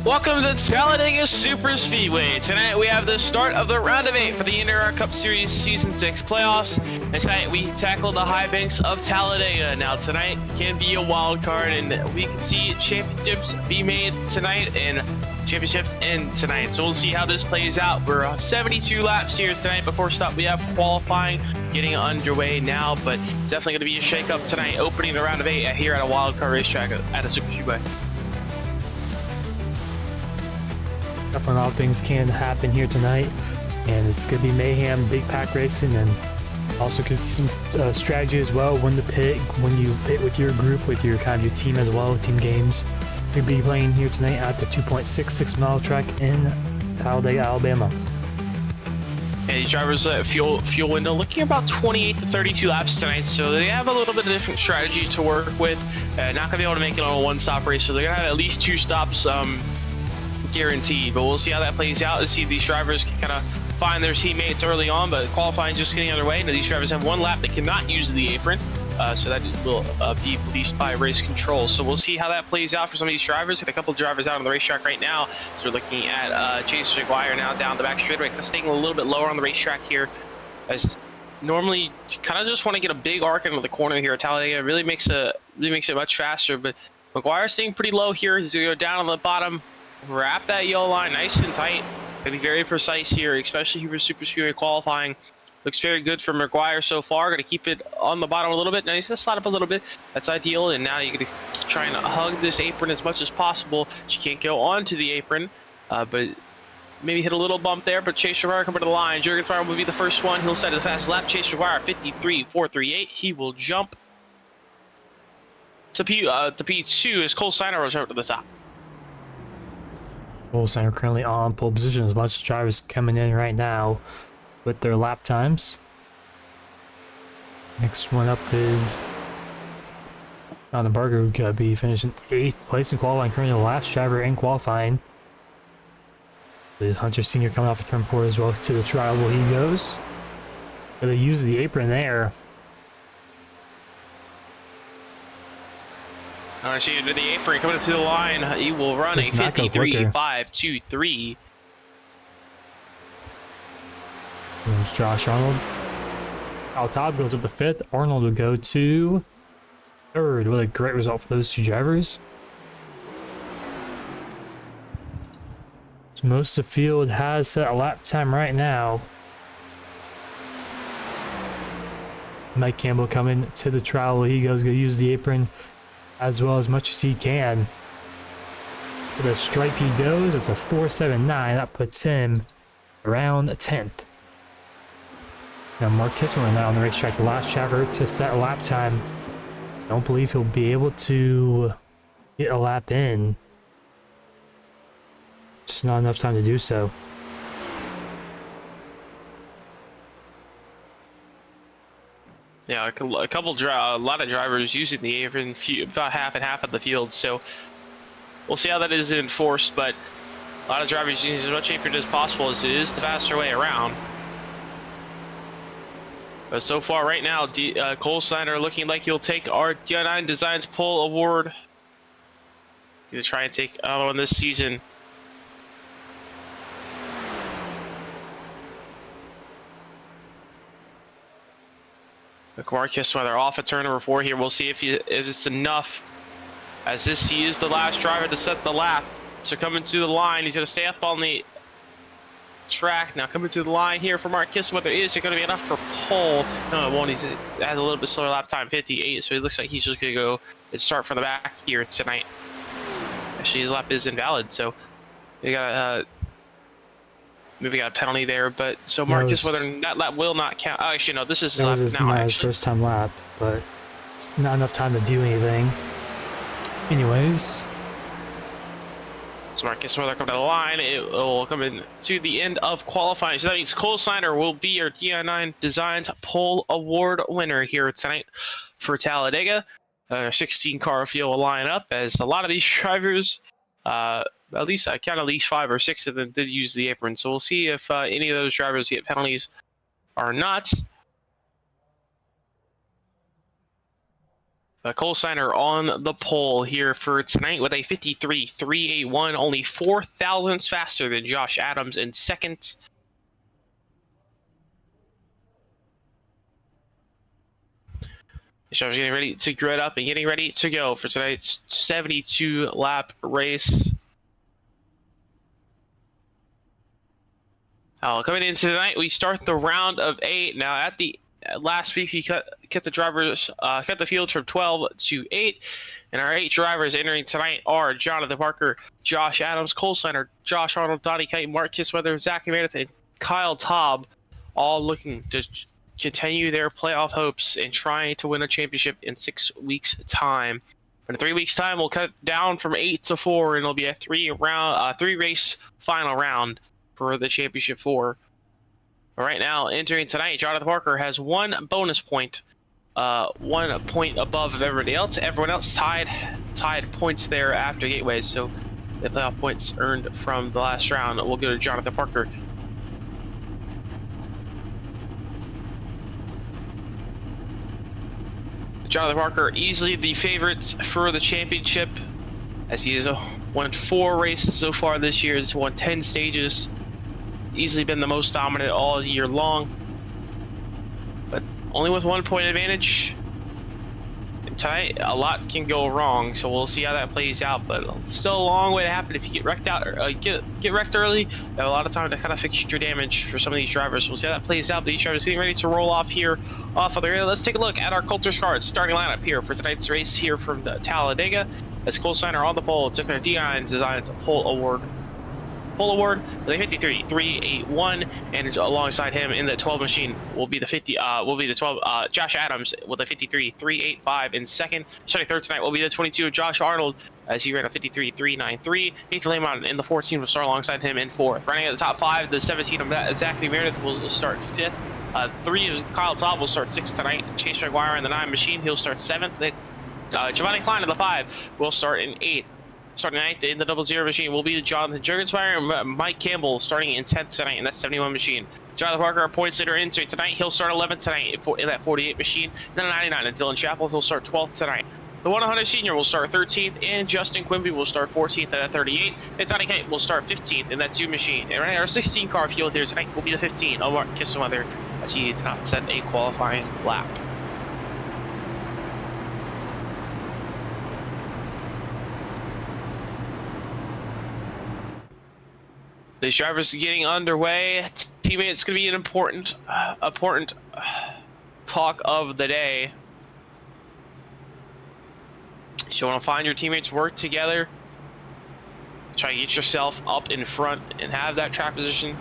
Welcome to Talladega Super Speedway. Tonight we have the start of the round of 8 for the NAOR Cup Series Season 6 playoffs. And tonight we tackle the high banks of Talladega. Now tonight can be a wild card, and we can see championships be made tonight and championships end tonight. So we'll see how this plays out. We're 72 laps here tonight. Before stop we have qualifying getting underway now, but it's definitely going to be a shake-up tonight, opening the round of 8 here at a wild card racetrack at a Super Speedway. Definitely a lot of things can happen here tonight, and it's going to be mayhem, big pack racing, and also could see some strategy as well. When to pit, when you pit with your group, with your kind of your team as well, team games. We'll be playing here tonight at the 2.66 mile track in Talladega, Alabama. Yeah, these drivers fuel window looking about 28 to 32 laps tonight, so they have a little bit of different strategy to work with. Not going to be able to make it on a one-stop race, so they're going to have at least 2 stops guaranteed, but we'll see how that plays out. Let's see if these drivers can kind of find their teammates early on, but qualifying just getting underway. Now these drivers have 1 lap. They cannot use the apron, so that will be policed by race control. So we'll see how that plays out for some of these drivers. Got a couple of drivers out on the racetrack right now. So we're looking at Chase McGuire now down the back straightaway, kind of staying a little bit lower on the racetrack here, as normally you kind of just want to get a big arc into the corner here at Talladega. It really makes it much faster, but McGuire staying pretty low here. He's going to go down on the bottom, wrap that yellow line nice and tight. Gonna be very precise here, especially here for Super Speedway qualifying. Looks very good for McGuire so far. Gonna keep it on the bottom a little bit. Now he's gonna slide up a little bit. That's ideal. And now you're gonna try and hug this apron as much as possible. She can't go onto the apron, but maybe hit a little bump there. But Chase McGuire coming to the line. Jurgens Meyer will be the first one. He'll set his fastest lap. Chase McGuire 53.438. He will jump to P2 as Cole Steiner rolls over to the top. Cole Steiner currently on pole position. As much drivers coming in right now with their lap times. Next one up is on the Burger, who could be finishing 8th place in qualifying. Currently the last driver in qualifying. The Hunter Sr. coming off of turn 4 as well to the trial where he goes. They use the apron there. All right, so into the apron, coming to the line, he will run a 53.523. There's Josh Arnold. Al-Tab goes up to 5th. Arnold will go to 3rd. What a great result for those 2 drivers. So most of the field has set a lap time right now. Mike Campbell coming to the trial. He goes to use the apron as well as much as he can. For the stripe he goes, it's a 4.79. That puts him around 10th. Now Mark Kissler now on the racetrack, the last driver to set a lap time. Don't believe he'll be able to get a lap in. Just not enough time to do so. Yeah, a lot of drivers using the apron, about half and half of the field. So we'll see how that is enforced. But a lot of drivers using as much apron as possible, as it is the faster way around. But so far, right now, Cole Steiner looking like he'll take our DI9 Designs Pole Award. He's gonna try and take another one this season. Marcus, whether off at turn number 4 here, we'll see if it's enough. As he is the last driver to set the lap. So coming to the line, he's gonna stay up on the track. Now coming to the line here for Marcus, whether it is going to be enough for pole. No, it won't. He has a little bit slower lap time, 58. So it looks like he's just gonna go and start from the back here tonight. Actually, his lap is invalid, so we got maybe got a penalty there, but so Marcus, whether that lap will not count. Oh, actually, no, this is his lap now. His first time lap, but it's not enough time to do anything. Anyways, so Marcus, whether come to the line, it will come in to the end of qualifying. So that means Cole Steiner will be our DI9 Designs Pole Award winner here tonight for Talladega. 16 car field will line up, as a lot of these drivers. At least I count at least 5 or 6 of them did use the apron, so we'll see if any of those drivers get penalties or not. Cole Steiner on the pole here for tonight with a 53.381, only 4 thousandths faster than Josh Adams in second. So I was getting ready to grid up and getting ready to go for tonight's 72 lap race. Coming into tonight, we start the round of 8. Now, at the last week, we cut the field from 12 to 8, and our 8 drivers entering tonight are Jonathan Parker, Josh Adams, Cole Steiner, Josh Arnold, Donnie Kite, Marcus Weather, Zachary Meredith, and Kyle Taub, all looking to continue their playoff hopes and trying to win a championship in 6 weeks' time. In 3 weeks' time, we'll cut down from 8 to 4, and it'll be a 3-race final round for the championship 4. Right now, entering tonight, Jonathan Parker has 1 bonus point, 1 point above everybody else. Everyone else tied points there after gateways. So the playoff points earned from the last round will go to Jonathan Parker. Jonathan Parker easily the favorite for the championship, as he has won 4 races so far this year. He's won 10 stages. Easily been the most dominant all year long, but only with 1 point advantage. And tonight, a lot can go wrong, so we'll see how that plays out. But still a long way to happen if you get wrecked out or get wrecked early. You have a lot of time to kind of fix your damage for some of these drivers. We'll see how that plays out. But these drivers getting ready to roll off here off of the rail. Let's take a look at our Coulter's Cards starting lineup here for tonight's race here from the Talladega. As Cole Steiner on the pole took our Dion's Designs pole award with a 53.381, and alongside him in the 12 machine will be the 12 Josh Adams with a 53.385 in second. Starting third tonight will be the 22 Josh Arnold, as he ran a 53.393. Nathan Lamont in the 14 will start alongside him in fourth. Running at the top 5, the 17 of Zachary Meredith will start fifth. 3 of Kyle Taub will start 6th tonight. Chase McGuire in the 9 machine, he'll start 7th. Giovanni Klein in the 5 will start in 8th. Starting 9th in the 00 machine will be Jonathan Jurgensmeyer and Mike Campbell starting in 10th tonight in that 71 machine. Jonathan Parker, our points leader, entering tonight. He'll start 11th tonight in that 48 machine. Then a 99, and Dylan Chappell will start 12th tonight. The 100 senior will start 13th, and Justin Quimby will start 14th at that 38. And Donnie Kite will start 15th in that 2 machine. And right, our 16 car field here tonight will be the 15 of Mark Kissenweather, as he did not set a qualifying lap. These drivers are getting underway. Teammates going to be an important talk of the day. So you want to find your teammates, work together, try to get yourself up in front and have that track position.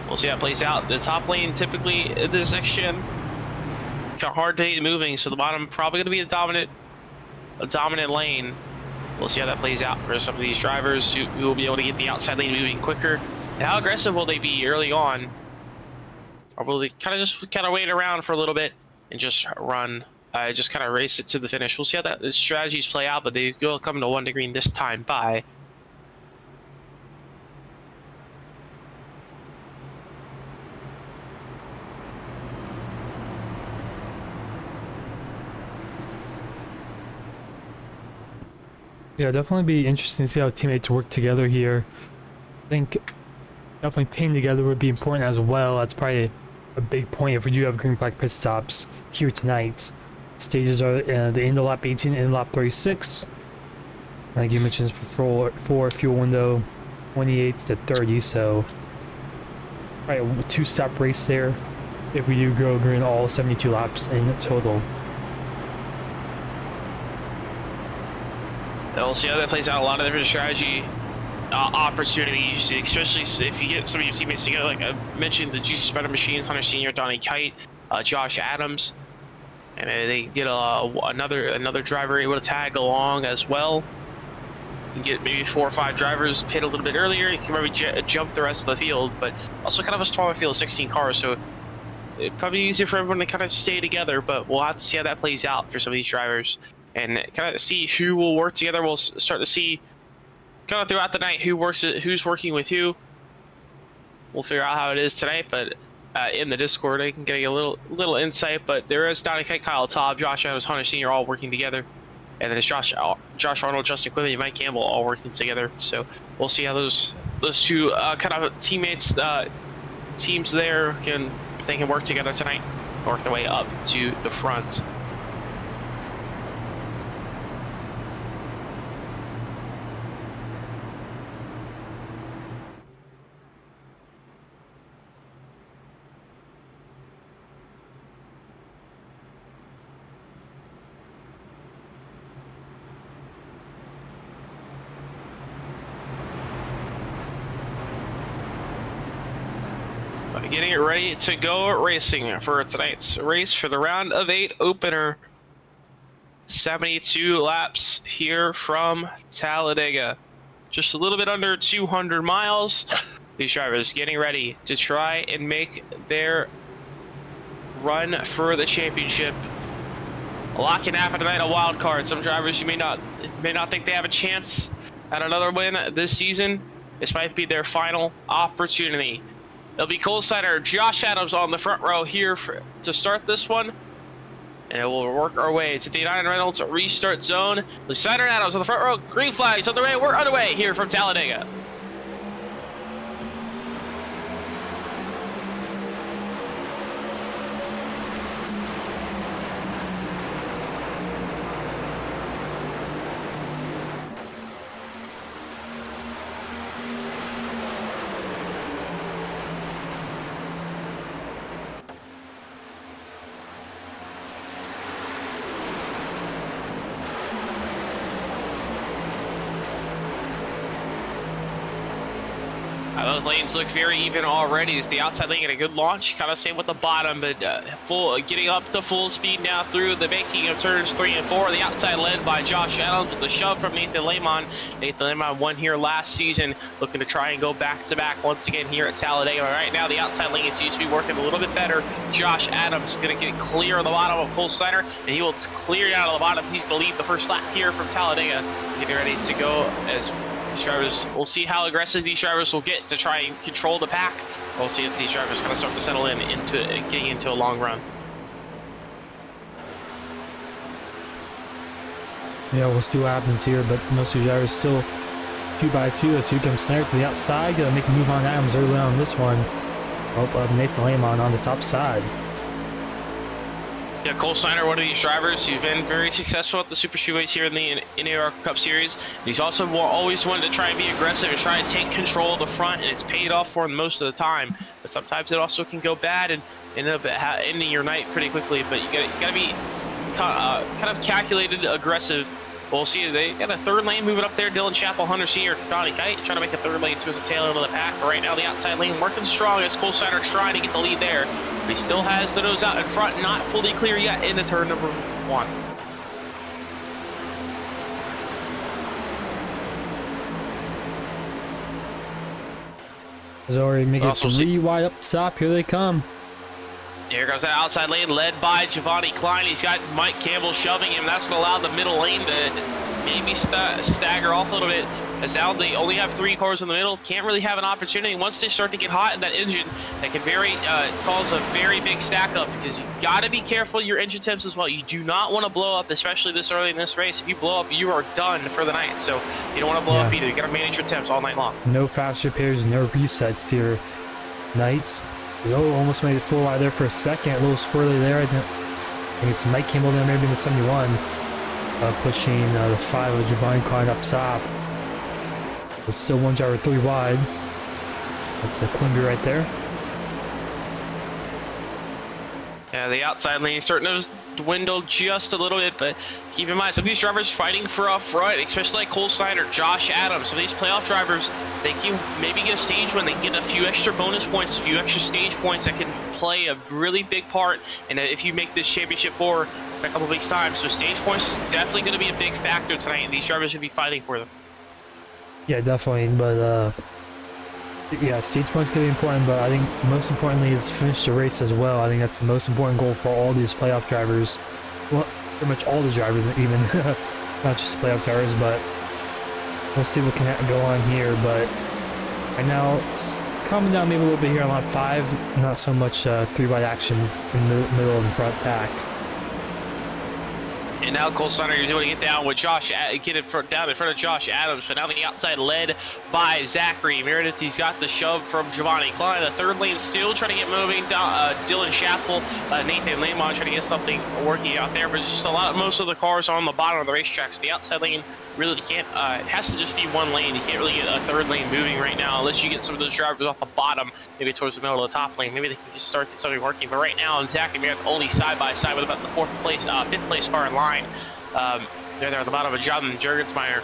We'll see how it plays out. The top lane typically in this section kind of hard to get moving, so the bottom probably going to be a dominant lane. We'll see how that plays out for some of these drivers who will be able to get the outside lane moving quicker. And how aggressive will they be early on? Or will they kind of wait around for a little bit and just run, just kind of race it to the finish? We'll see how the strategies play out, but they will come to 1 to green this time by. Yeah, definitely be interesting to see how teammates work together here. I think definitely paying together would be important as well. That's probably a big point if we do have green flag pit stops here tonight. Stages are the end of lap 18 and lap 36. Like you mentioned, for fuel window 28 to 30, so probably a 2-stop race there if we do go green all 72 laps in total. We'll see how that plays out. A lot of different strategy opportunities, especially if you get some of your teammates together. Like I mentioned, the Juicy Spider Machines, Hunter Senior, Donnie Kite, Josh Adams, and maybe they get another driver able to tag along as well. You can get maybe 4 or 5 drivers pit a little bit earlier. You can maybe jump the rest of the field, but also kind of a smaller field of 16 cars, so it'd probably be easier for everyone to kind of stay together. But we'll have to see how that plays out for some of these drivers, and kind of see who will work together. We'll start to see kind of throughout the night who's working with who. We'll figure out how it is tonight, but in the Discord. I can get a little insight, but there is Donnie Kite, Kyle Taub, Josh Adams, Hunter Senior all working together, and then it's Josh Arnold, Justin Quigley, and Mike Campbell all working together. So we'll see how those two kind of teammates, teams there can, if they can work together tonight, work their way up to the front. Getting it ready to go racing for tonight's race for the round of 8 opener. 72 laps here from Talladega. Just a little bit under 200 miles. These drivers getting ready to try and make their run for the championship. A lot can happen tonight, a wild card. Some drivers you may not think they have a chance at another win this season. This might be their final opportunity. It'll be Cole Snyder, Josh Adams on the front row here to start this one. And it will work our way to the United Reynolds restart zone. Snyder and Adams on the front row. Green flags on the way. We're underway here from Talladega. Those lanes look very even already. It's the outside lane getting a good launch, kind of same with the bottom, but getting up to full speed now through the making of turns 3 and 4. The outside led by Josh Adams with the shove from Nathan Lehman. Nathan Lehman won here last season, looking to try and go back-to-back once again here at Talladega. Right now, the outside lane seems to be working a little bit better. Josh Adams going to get clear on the bottom of Cole Snyder, and he will clear down to the bottom. He's going to lead the first lap here from Talladega, getting ready to go as drivers. We'll see how aggressive these drivers will get to try and control the pack. We'll see if these drivers kind of start to settle in into getting into a long run. Yeah, we'll see what happens here, but most of the drivers still 2 by 2 as here comes Snyder to the outside. Gonna make a move on Adams early on this one. Nathan Lehman on the top side. Yeah, Cole Snyder, one of these drivers, he's been very successful at the Super Speedways here in the NAOR Cup Series. And he's also always wanted to try and be aggressive and try and take control of the front, and it's paid off for him most of the time. But sometimes it also can go bad and end up ending your night pretty quickly. But you gotta be kind of calculated, aggressive. We'll see. They got a third lane moving up there. Dylan Chappell, Hunter Senior, Donnie Kite trying to make a third lane towards the tail end of the pack. But right now, the outside lane working strong as Cole Snyder trying to get the lead there. But he still has the nose out in front, not fully clear yet into turn number 1. He's already making 3 wide up top. Here they come. Here comes that outside lane led by Giovanni Klein. He's got Mike Campbell shoving him. That's going to allow the middle lane to maybe stagger off a little bit. As now they only have 3 cars in the middle. Can't really have an opportunity. Once they start to get hot in that engine, that can cause a very big stack up, because you got to be careful of your engine temps as well. You do not want to blow up, especially this early in this race. If you blow up, you are done for the night. So you don't want to blow up either. You got to manage your temps all night long. No fast repairs, no resets here. Knights. Oh, almost made it 4 wide there for a second. A little squirrely there. I think it's Mike Campbell there, maybe in the 71. Pushing the 5 of Giovanni Klein up top. There's still 1 driver 3 wide. That's a Quimby right there. Yeah, the outside lane is starting to dwindle just a little bit, but keep in mind, some of these drivers fighting for up front, especially like Cole Snyder, Josh Adams, some of these playoff drivers, they can maybe get a stage win, they can get a few extra bonus points, a few extra stage points that can play a really big part, and if you make this championship for a couple weeks' time. So stage points is definitely going to be a big factor tonight, and these drivers should be fighting for them. Yeah, definitely, but yeah, stage points going to be important, but I think most importantly is finish the race as well. I think that's the most important goal for all these playoff drivers. Well, pretty much all the drivers, even not just the playoff drivers, but we'll see what can go on here. But right now, calming down maybe a little bit here on lap 5. Not so much 3-wide action in the middle and front pack. And now Cole Steiner is able to get down with Josh, get it down in front of Josh Adams, but now the outside led by Zachary Meredith. He's got the shove from Giovanni Klein. The third lane still trying to get moving. Dylan Schaffel, Nathan Lamont trying to get something working out there, but just most of the cars are on the bottom of the racetrack, so the outside lane really can't, it has to just be one lane. You can't really get a third lane moving right now unless you get some of those drivers off the bottom, maybe towards the middle of the top lane. Maybe they can just start get something working. But right now, Zachary Meredith only side by side with about the fifth place car in line. They're there at the bottom of John Jurgensmeyer.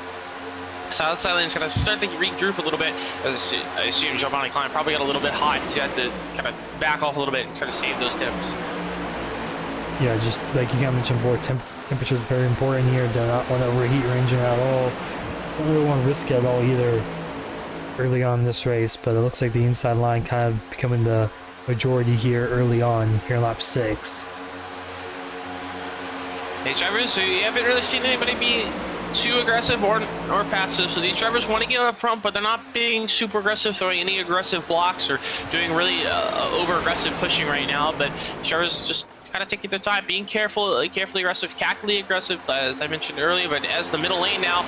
So outside lane is going to start to regroup a little bit. As I assume Giovanni Klein probably got a little bit hot, so you have to kind of back off a little bit and try to save those temps. Yeah, just like you got mentioned before, temperature is very important here. Do not want to overheat your engine at all. Don't really want to risk it at all either early on in this race, but it looks like the inside line kind of becoming the majority here early on, here in lap 6. These drivers, so you haven't really seen anybody be too aggressive or passive. So these drivers want to get up front, but they're not being super aggressive, throwing any aggressive blocks or doing really over aggressive pushing right now. But these drivers just kind of taking their time, being carefully aggressive, tactically aggressive, as I mentioned earlier. But as the middle lane now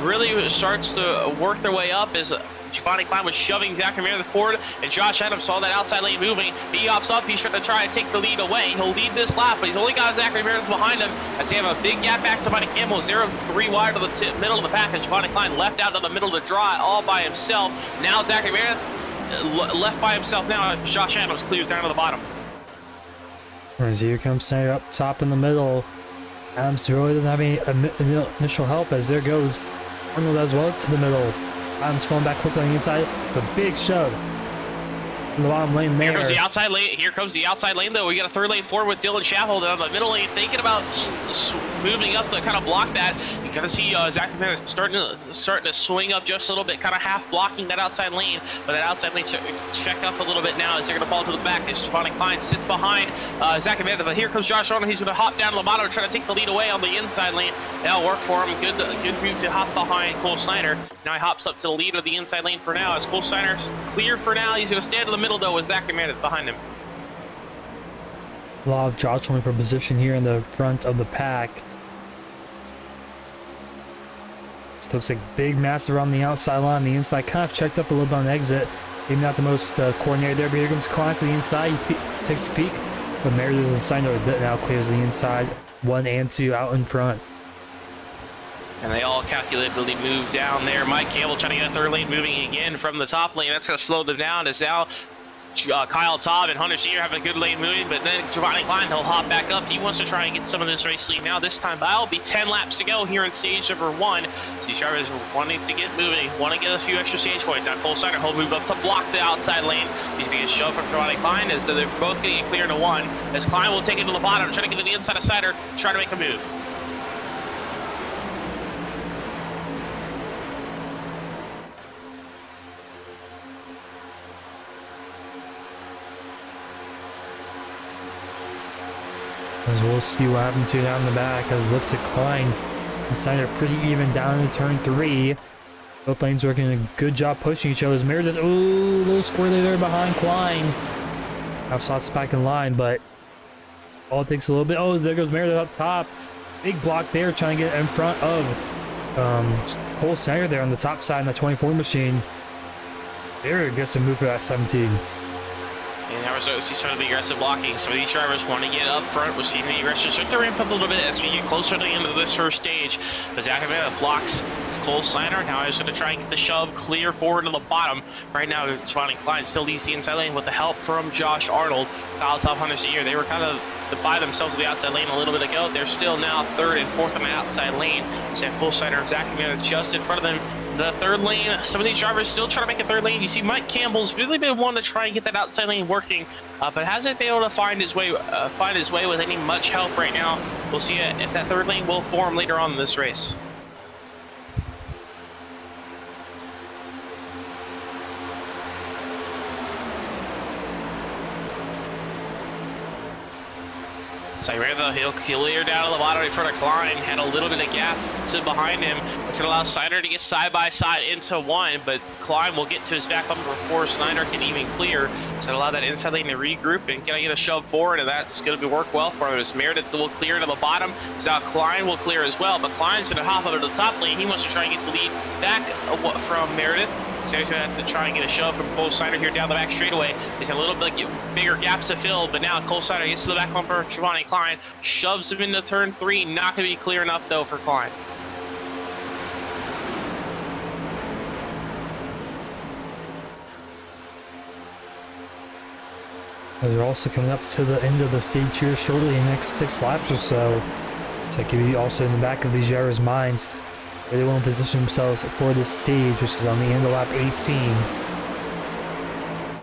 really starts to work their way up, as Giovanni Klein was shoving Zachary Meredith forward, and Josh Adams saw that outside lane moving. He hops up, he's trying to try and take the lead away. He'll lead this lap, but he's only got Zachary Meredith behind him, as they have a big gap back to Mike Campbell. 0-3 wide to the middle of the pack, and Giovanni Klein left out to the middle of the draw all by himself. Now Zachary Meredith left by himself now. Josh Adams clears down to the bottom. As here comes Steiner up top in the middle. Adams really doesn't have any initial help, as there goes Arnold as well to the middle. Adams falling back quickly on the inside. The big shove in the bottom lane there. Here comes the outside lane. Here comes the outside lane, though. We got a third lane forward with Dylan Schaffel down the middle lane, thinking about moving up to kind of block that. You kind of see Zach Meredith starting to swing up just a little bit, kind of half blocking that outside lane. But that outside lane checked up a little bit now as they're going to fall to the back. As Giovanni Klein sits behind Zach Meredith. But here comes Josh Arnold. He's going to hop down to the bottom, trying to take the lead away on the inside lane. That'll work for him. Good move to hop behind Cole Steiner. Now he hops up to the lead of the inside lane for now. As Cole Steiner's clear for now, he's going to stand in the middle though with Zachary Meredith behind him. A lot of jostling for position here in the front of the pack. This looks like big massive on the outside line. The inside kind of checked up a little bit on the exit. Maybe not the most coordinated there, but here comes Klein to the inside. He takes a peek, but Meredith and Steiner now clears the inside. 1 and 2 out in front. And they all calculatedly move down there. Mike Campbell trying to get a third lane moving again from the top lane. That's going to slow them down as now Kyle Taub and Hunter Shear have a good lane moving, but then Giovanni Klein, he'll hop back up. He wants to try and get some of this race lead now. This time, that'll be 10 laps to go here in stage number 1. So these drivers wanting to get moving, want to get a few extra stage points. Now Cole Steiner, he'll move up to block the outside lane. He's going to get shoved from Giovanni Klein, as they're both going to get clear into 1. As Klein will take it to the bottom, trying to get to the inside of Steiner, trying to make a move. As we'll see what happens here down the back, as it looks like Klein and Steiner pretty even down into turn 3. Both lanes working a good job pushing each other. As Meredith, ooh, a little squirrely there behind Klein. Now Slots back in line, but all it takes a little bit. Oh, there goes Meredith up top. Big block there, trying to get in front of Cole Steiner there on the top side in the 24 machine. There gets a move for that 17. And now we're starting to see some of the aggressive blocking. Some of these drivers want to get up front. We're seeing the aggression start to ramp up a little bit as we get closer to the end of this first stage. The Zachary Meredith blocks Cole Steiner. Now he's going to try and get the shove clear forward to the bottom. Right now, Giovanni Klein still leads the inside lane with the help from Josh Arnold. Kyle Top Hunters here. They were kind of by themselves in the outside lane a little bit ago. They're still now 3rd and 4th on the outside lane. So Cole Steiner and Zachary Meredith just in front of them. The third lane, some of these drivers still trying to make a third lane. You see Mike Campbell's really been one to try and get that outside lane working, but hasn't been able to find his way with any much help right now. We'll see if that third lane will form later on in this race. So he'll clear down to the bottom in front of Klein. Had a little bit of gap to behind him. It's going to allow Snyder to get side by side into one, but Klein will get to his back bumper before Snyder can even clear. So it'll allow that inside lane to regroup and kind of get a shove forward, and that's going to work well for him. As Meredith will clear to the bottom, so now Klein will clear as well, but Klein's going to hop over to the top lane. He wants to try and get the lead back from Meredith. So he's going to have to try and get a shove from Cole Snyder here down the back straightaway. He's got a little bit bigger gaps to fill, but now Cole Snyder gets to the back bumper. Giovanni Klein shoves him into turn 3. Not going to be clear enough, though, for Klein. As we're also coming up to the end of the stage here, shortly in the next 6 laps or so. So it could be also in the back of these drivers' minds where they want to position themselves for this stage, which is on the end of lap 18.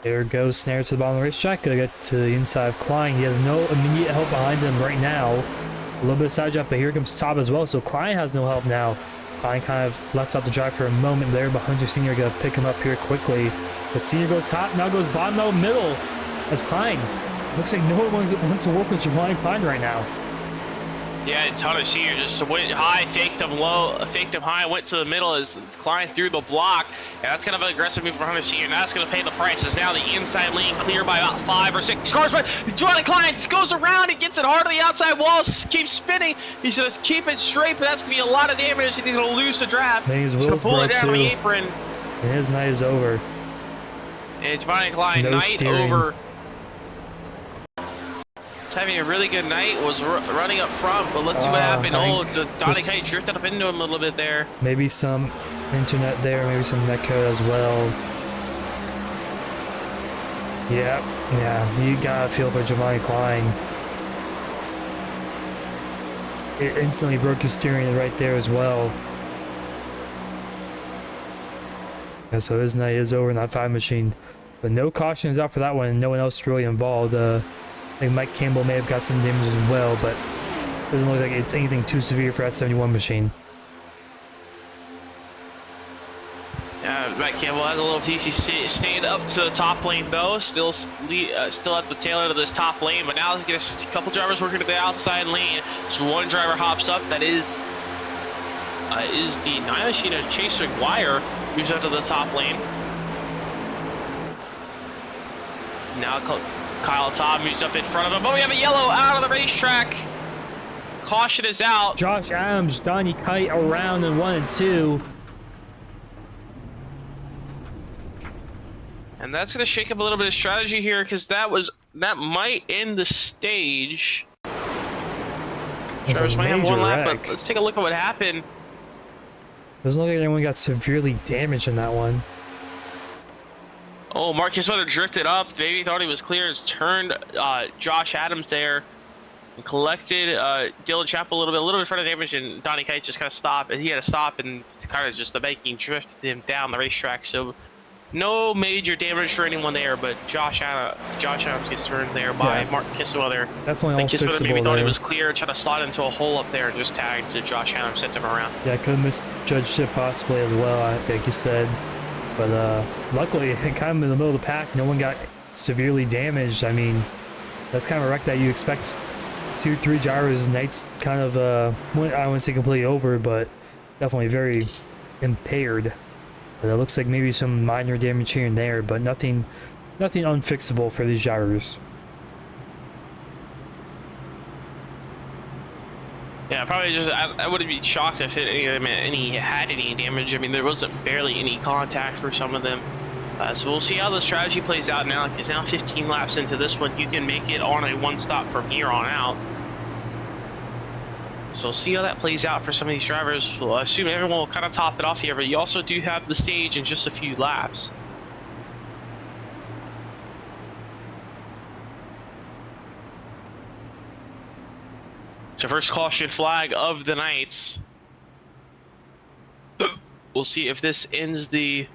There goes Snare to the bottom of the racetrack. Gonna get to the inside of Klein. He has no immediate help behind him right now. A little bit of side drop, but here comes Top as well. So Klein has no help now. Klein kind of left out the drive for a moment there, but Hunter Sr. gonna pick him up here quickly. But Sr. goes top, now goes bottom, now middle. As Klein. Looks like no one wants to work with Giovanni Klein right now. Yeah, Hunter Sr. just went high, faked him low, faked him high, went to the middle as Klein through the block. And that's kind of an aggressive move for Hunter Sr. Now that's going to pay the price. As now the inside lane clear by about 5 or 6 cars. But Giovanni Klein goes around, he gets it hard to the outside wall, keeps spinning. He's going to keep it straight, but that's going to be a lot of damage, and he's going to lose the draft. His going to pull it down on the too. apron. And his night is over. And Giovanni Klein, No night steering. over. Having a really good night, was running up front, but let's see what happened. Oh, Donnie Kite drifted up into him a little bit there. Maybe some internet there, maybe some netcode as well. Yeah, you gotta feel for Giovanni Klein. It instantly broke his steering right there as well. Yeah, so his night is over in that 5 machine. But no cautions out for that one, and no one else really involved. I think Mike Campbell may have got some damage as well, but doesn't look like it's anything too severe for that 71 machine. Yeah, Mike Campbell has a little piece. He stayed up to the top lane though, still at the tail end of this top lane. But now let's get a couple drivers working to the outside lane. So one driver hops up. That is the 9 machine of Chase McGuire, who's up to the top lane. Now Kyle Todd moves up in front of him. But we have a yellow out of the racetrack. Caution is out. Josh Adams, Donnie Kite around in 1 and 2. And that's going to shake up a little bit of strategy here, because that might end the stage. Drivers might have one lap, but let's take a look at what happened. Doesn't look like anyone got severely damaged in that one. Oh, Marcus Weather drifted up. Maybe he thought he was clear. Has turned Josh Adams there and collected Dylan Chappell a little bit in front of damage, and Donnie Kite just kind of stopped. He had to stop, and kind of just the banking drifted him down the racetrack. So no major damage for anyone there, but Josh Adams gets turned there by Mark Kissweather. Definitely all Kissweather maybe fixable thought there. he was clear, tried to slide into a hole up there, and just tagged to Josh Adams, sent him around. Yeah, I could have misjudged it possibly as well, like you said. But luckily, kind of in the middle of the pack, no one got severely damaged. I mean, that's kind of a wreck that you expect 2-3 drivers' nights kind of, I wouldn't say completely over, but definitely very impaired. But it looks like maybe some minor damage here and there, but nothing unfixable for these drivers. Yeah, probably just, I wouldn't be shocked if any had any damage. I mean, there wasn't barely any contact for some of them. So we'll see how the strategy plays out now, because now 15 laps into this one, you can make it on a one stop from here on out. So we'll see how that plays out for some of these drivers. We'll assume everyone will kind of top it off here, but you also do have the stage in just a few laps. So first caution flag of the nights. We'll see if this ends the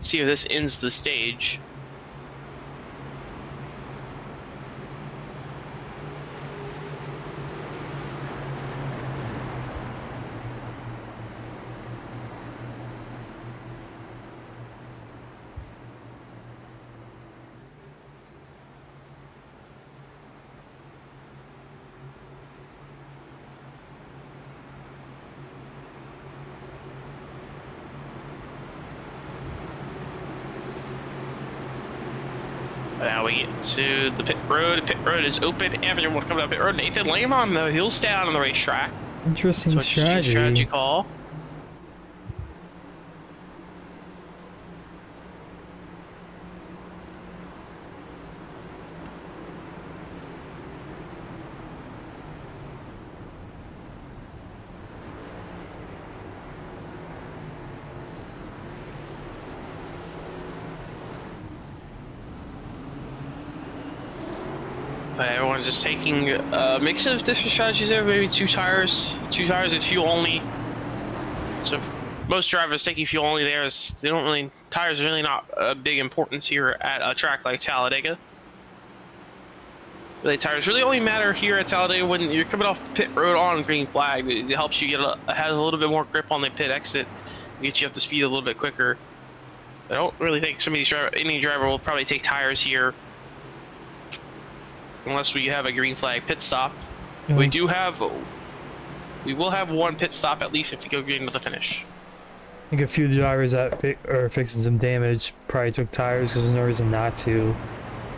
stage. Now we get to the pit road. The pit road is open. Everyone coming up pit road. Nathan Lamon, though, he'll stay out on the racetrack. Interesting Strategy call. Everyone's just taking a mix of different strategies there. Maybe two tires and fuel only. So most drivers taking fuel only there is they don't really tires are really not a big importance here at a track like Talladega. Really, tires really only matter here at Talladega when you're coming off pit road on green flag. It helps you has a little bit more grip on the pit exit, get you up to speed a little bit quicker. I don't really think any driver will probably take tires here. Unless we have a green flag pit stop. Yeah. We will have one pit stop at least if we go green to the finish. I think a few drivers that are fixing some damage probably took tires because there's no reason not to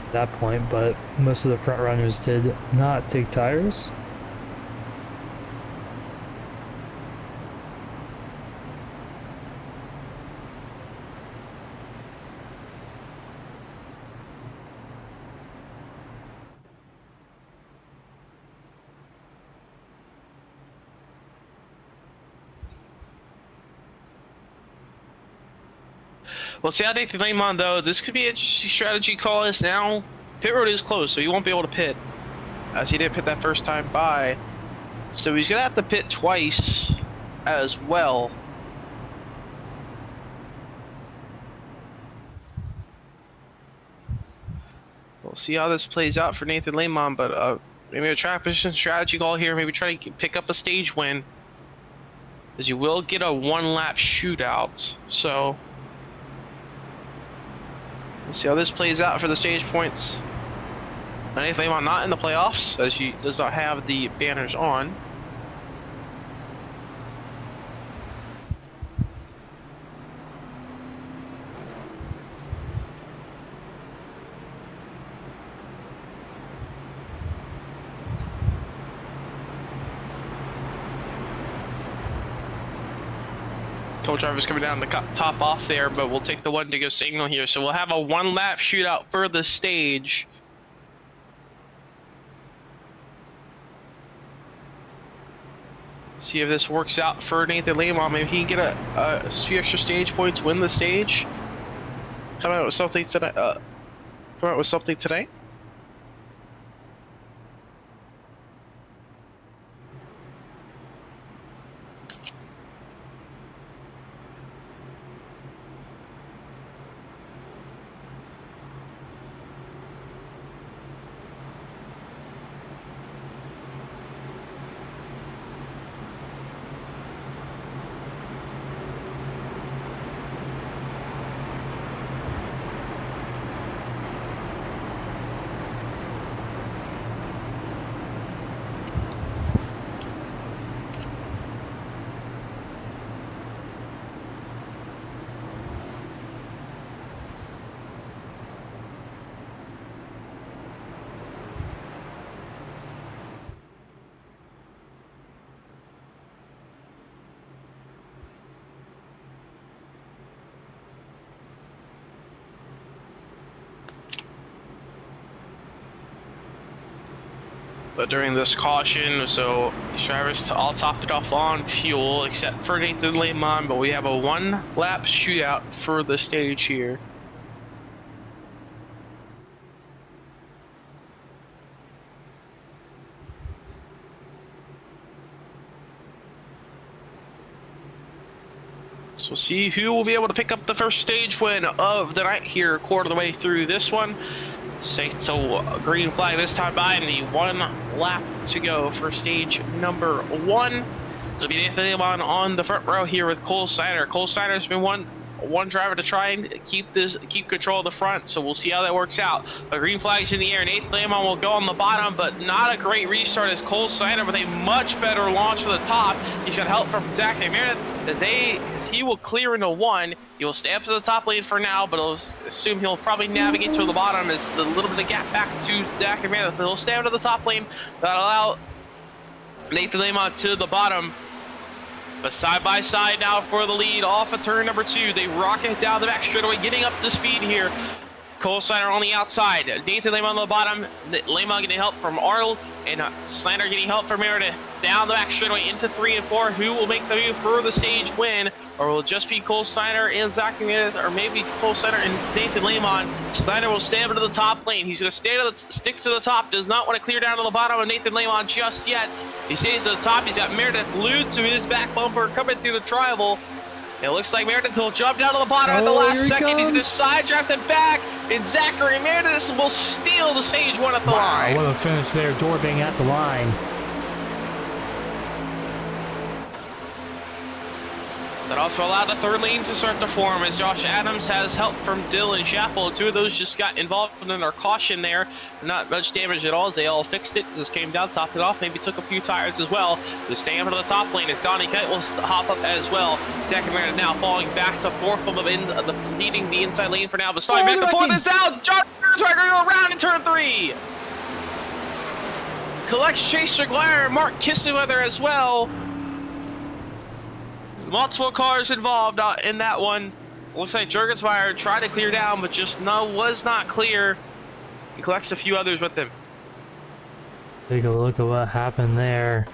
at that point, but most of the front runners did not take tires. We'll see how Nathan Lamon, though. This could be an interesting strategy call. Is now pit road is closed, so he won't be able to pit, as he didn't pit that first time by. So he's gonna have to pit twice as well. We'll see how this plays out for Nathan Lamon, but maybe a track position strategy call here. Maybe try to pick up a stage win, as you will get a one-lap shootout. So. We'll see how this plays out for the stage points. Nathan Lamon not in the playoffs, as he does not have the banners on. Couple drivers coming down the top off there, but we'll take the one to go signal here. So we'll have a one-lap shootout for the stage. See if this works out for Nathan Lamon. Maybe he can get a few extra stage points, win the stage. Come out with something tonight. Come out with something today. But during this caution, so these drivers all topped it off on fuel except for Nathan Lamon, but we have a one-lap shootout for the stage here. So we'll see who will be able to pick up the first stage win of the night here, quarter of the way through this one. So green flag this time by, and the one lap to go for stage number one. It'll be Nathan Lamon on the front row here with Cole Steiner. Cole Steiner's been one one driver to try and keep control of the front. So we'll see how that works out. A green flag's in the air. Nathan Lamon will go on the bottom, but not a great restart as Cole Snyder with a much better launch to the top. He's got help from Zachary Meredith as he will clear into one. He will stay up to the top lane for now, but I'll assume he'll probably navigate to the bottom as the little bit of gap back to Zachary Meredith. But he'll stay up to the top lane. That'll allow Nathan Lamont to the bottom. But side by side now for the lead off of turn number 2. They rocket down the back straightaway, getting up to speed here. Cole Snyder on the outside. Nathan Lamont on the bottom. Lamont getting help from Arnold, and Snyder getting help from Meredith. Down the back straightaway into 3 and 4. Who will make the move for the stage win? Or will it just be Cole Snyder and Zachary Meredith, or maybe Cole Snyder and Nathan Lamont? Snyder will stay up to the top lane. He's going to stick to the top. Does not want to clear down to the bottom of Nathan Lamont just yet. He stays to the top. He's got Meredith glued to his back bumper coming through the tribal. It looks like Meredith will jump down to the bottom at the last second. He's going to side draft it back, and Zachary Meredith will steal the stage one at the line. What a finish there. Dorbang at the line. That also allowed the third lane to start to form as Josh Adams has help from Dylan Chappell. 2 of those just got involved in our caution there. Not much damage at all as they all fixed it. Just came down, topped it off, maybe took a few tires as well. Just staying up to the top lane as Donnie Kite will hop up as well. Second Meredith now falling back to 4th from leading the inside lane for now. But starting back to 4th is out. John Meredith going to go around in turn 3. Collects Chase McGuire and Mark Kissenweather as well. Multiple cars involved in that one. Looks like Jurgensmeyer tried to clear down, but just was not clear. He collects a few others with him. Take a look at what happened there.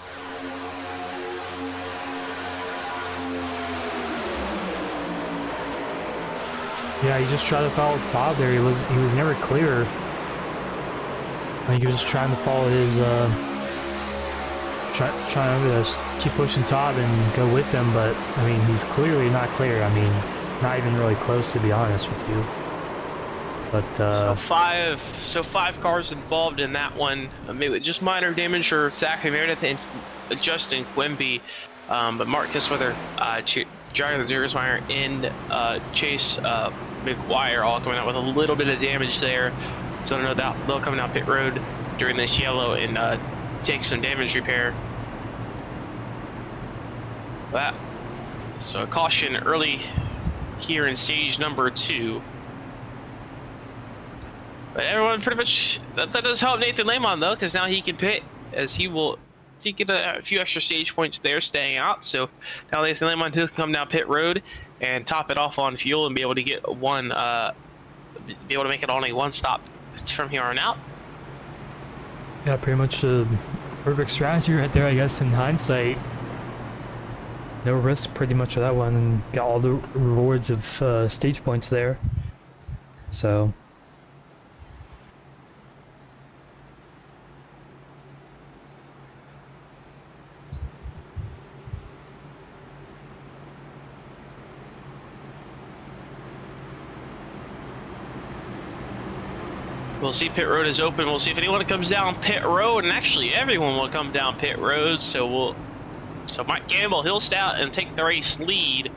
Yeah, he just tried to follow Todd there. He was never clear. I think he was just trying to follow his trying to just keep pushing Todd and go with them, but I mean he's clearly not clear. I mean, not even really close, to be honest with you. But so five cars involved in that one. Maybe just minor damage for Zachary Meredith and Justin Quimby, but Mark Kiswether, Jonathan Jurgensmeyer, and Chase McGuire all coming out with a little bit of damage there. So no doubt they'll come down pit road during this yellow and take some damage repair. That so caution early here in stage number 2. But everyone pretty much that does help Nathan Lamont though, because now he can pit as he get a few extra stage points there staying out. So now Nathan Lamont will come down pit road and top it off on fuel and be able to get be able to make it only one stop from here on out. Yeah, pretty much a perfect strategy right there, I guess, in hindsight. No risk pretty much of that one, and got all the rewards of stage points there. So we'll see pit road is open. We'll see if anyone comes down pit road, and actually everyone will come down pit road. So Mike Gamble, he'll stay out and take the race lead.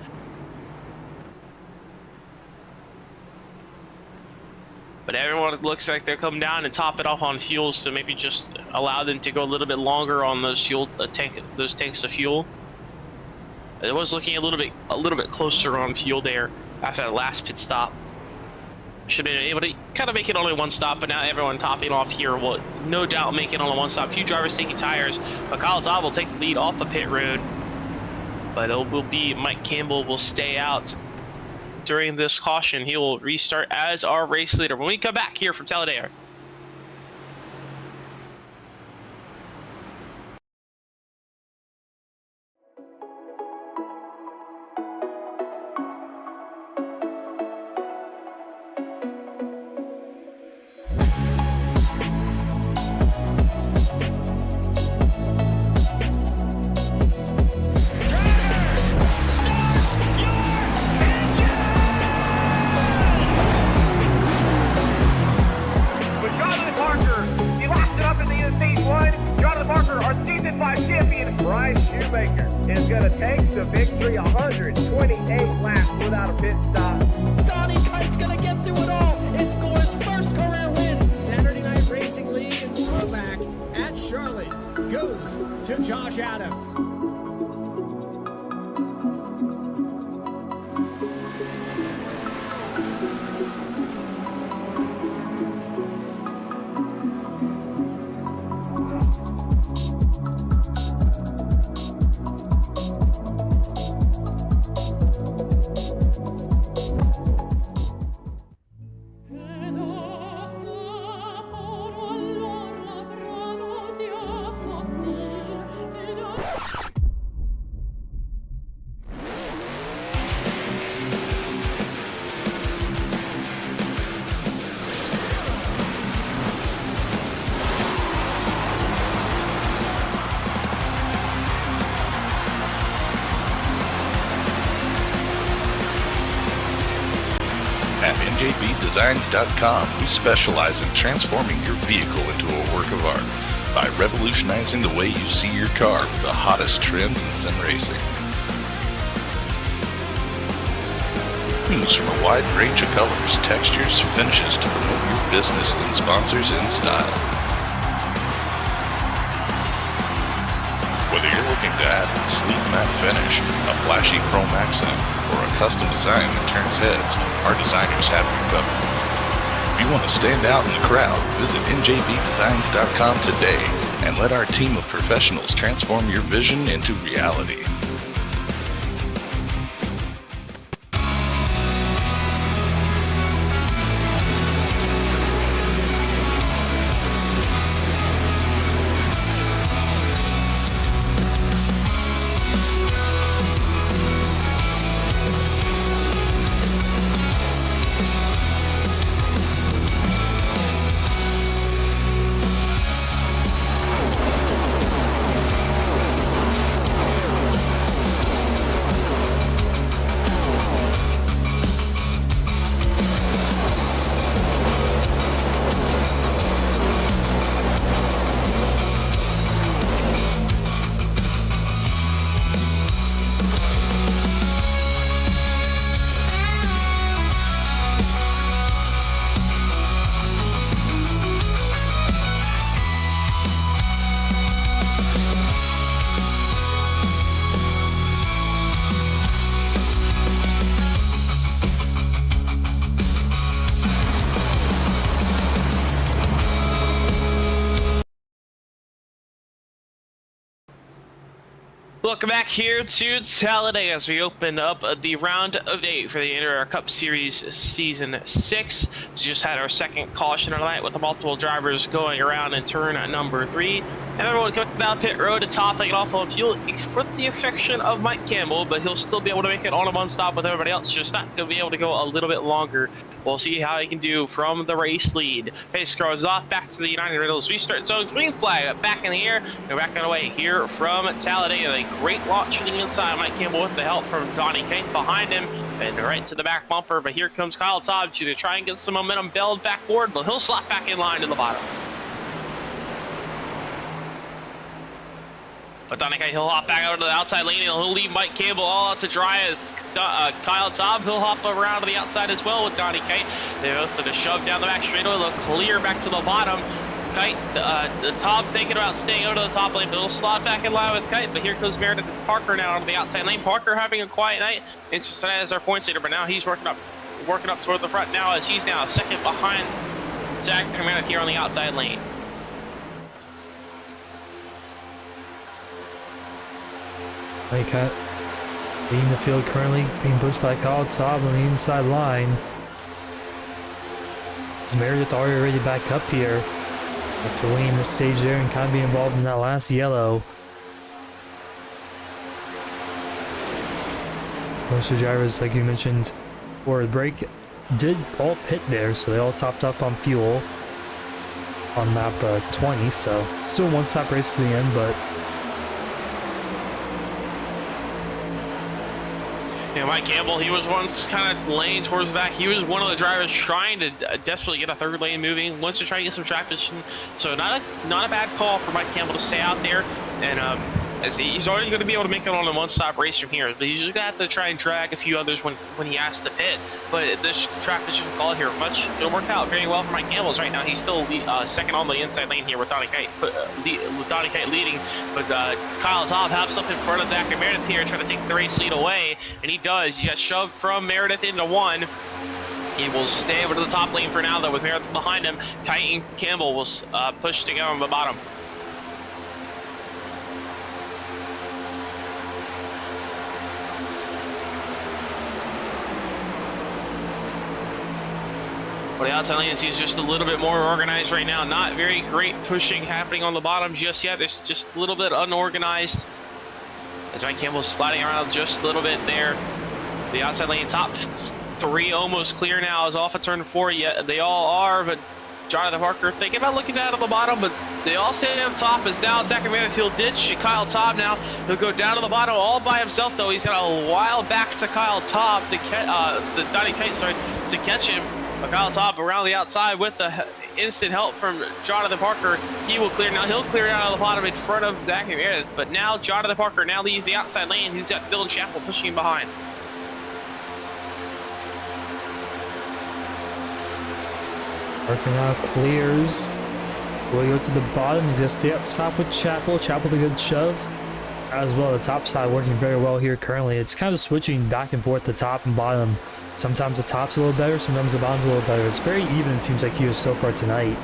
But everyone looks like they're coming down and top it off on fuels to maybe just allow them to go a little bit longer on those those tanks of fuel. It was looking a little bit closer on fuel there after that last pit stop. Should have been able to kind of make it only one stop, but now everyone topping off here will no doubt make it only one stop. Few drivers taking tires, but Kyle Dobb will take the lead off the pit road. But it will be Mike Campbell will stay out during this caution. He will restart as our race leader when we come back here from Talladega. Donnie Kite's gonna get through it all and score his first career win. Saturday Night Racing League throwback at Charlotte goes to Josh Adams. At NJBDesigns.com, we specialize in transforming your vehicle into a work of art by revolutionizing the way you see your car with the hottest trends in sim racing. Choose from a wide range of colors, textures, finishes to promote your business and sponsors in style. Whether you're looking to add a sleek matte finish, a flashy chrome accent, or a custom design that turns heads, our designers have you covered. If you want to stand out in the crowd, visit njbdesigns.com today and let our team of professionals transform your vision into reality. Welcome back here to Talladega as we open up the round of 8 for the NAOR Cup Series Season 6. We just had our second caution of the night with the multiple drivers going around in turn number 3. And everyone coming down pit road to top, taking off on fuel with the exception of Mike Campbell, but he'll still be able to make it on a one stop with everybody else, just not going to be able to go a little bit longer. We'll see how he can do from the race lead. Pace goes off back to the United Riddles restart zone. Green flag back in the air. We're back on the way here from Talladega. A great launch from the inside. Mike Campbell with the help from Donnie Kate behind him and right to the back bumper. But here comes Kyle Todd to try and get some momentum build back forward, but he'll slot back in line to the bottom. But Donnie Kate, he'll hop back over to the outside lane and he'll leave Mike Campbell all out to dry as Kyle Todd, he'll hop around to the outside as well with Donnie Kate. They're both going to shove down the back straightaway. They'll clear back to the bottom. Kite, Tom thinking about staying over to the top lane, but he'll slot back in line with Kite. But here comes Meredith Parker now on the outside lane. Parker having a quiet night. Interesting as our points leader, but now he's working up toward the front now as he's now a second behind Zach and Meredith here on the outside lane. Cut leading the field currently, being pushed by Kyle Todd on the inside line. Is Meredith already back up here after winning the stage there and kind of being involved in that last yellow? Most of the drivers, like you mentioned, for the break did all pit there, so they all topped up on fuel on lap 20, so still one stop race to the end, but Yeah, Mike Campbell, he was once kind of laying towards the back. He was one of the drivers trying to desperately get a third lane moving, wants to try to get some track position. So not a bad call for Mike Campbell to stay out there and as he's already going to be able to make it on a one-stop race from here, but he's just going to have to try and drag a few others when he has to pit. But this track position call here, it'll work out very well for Mike Campbell's right now. He's still second on the inside lane here with Donnie Kite leading, but Kyle Taub hops up in front of Zachary Meredith here, trying to take the race lead away, and he does. He got shoved from Meredith into one. He will stay over to the top lane for now, though, with Meredith behind him. Kite and Campbell will push to go on the bottom. Well, the outside lane is just a little bit more organized right now. Not very great pushing happening on the bottom just yet. It's just a little bit unorganized. As Mike Campbell's sliding around just a little bit there. The outside lane top three almost clear now. Is off at turn 4 yet. They all are, but Jonathan Parker thinking about looking down at the bottom, but they all stay up top. As now Zachary Meredith ditch Kyle Taub now. He'll go down to the bottom all by himself, though. He's got a while back to Kyle Taub to Donnie Kite, to catch him. But Kyle Taub around the outside with the instant help from Jonathan Parker. He will clear now. He'll clear out of the bottom in front of Zachary Meredith. But now Jonathan Parker now leaves the outside lane. He's got Dylan Chappell pushing him behind. Parker now clears. Will go to the bottom. He's gonna stay up top with Chappell. Chappell with a good shove. As well, the top side working very well here currently. It's kind of switching back and forth the top and bottom. Sometimes the top's a little better, sometimes the bottom's a little better. It's very even, it seems like here so far tonight.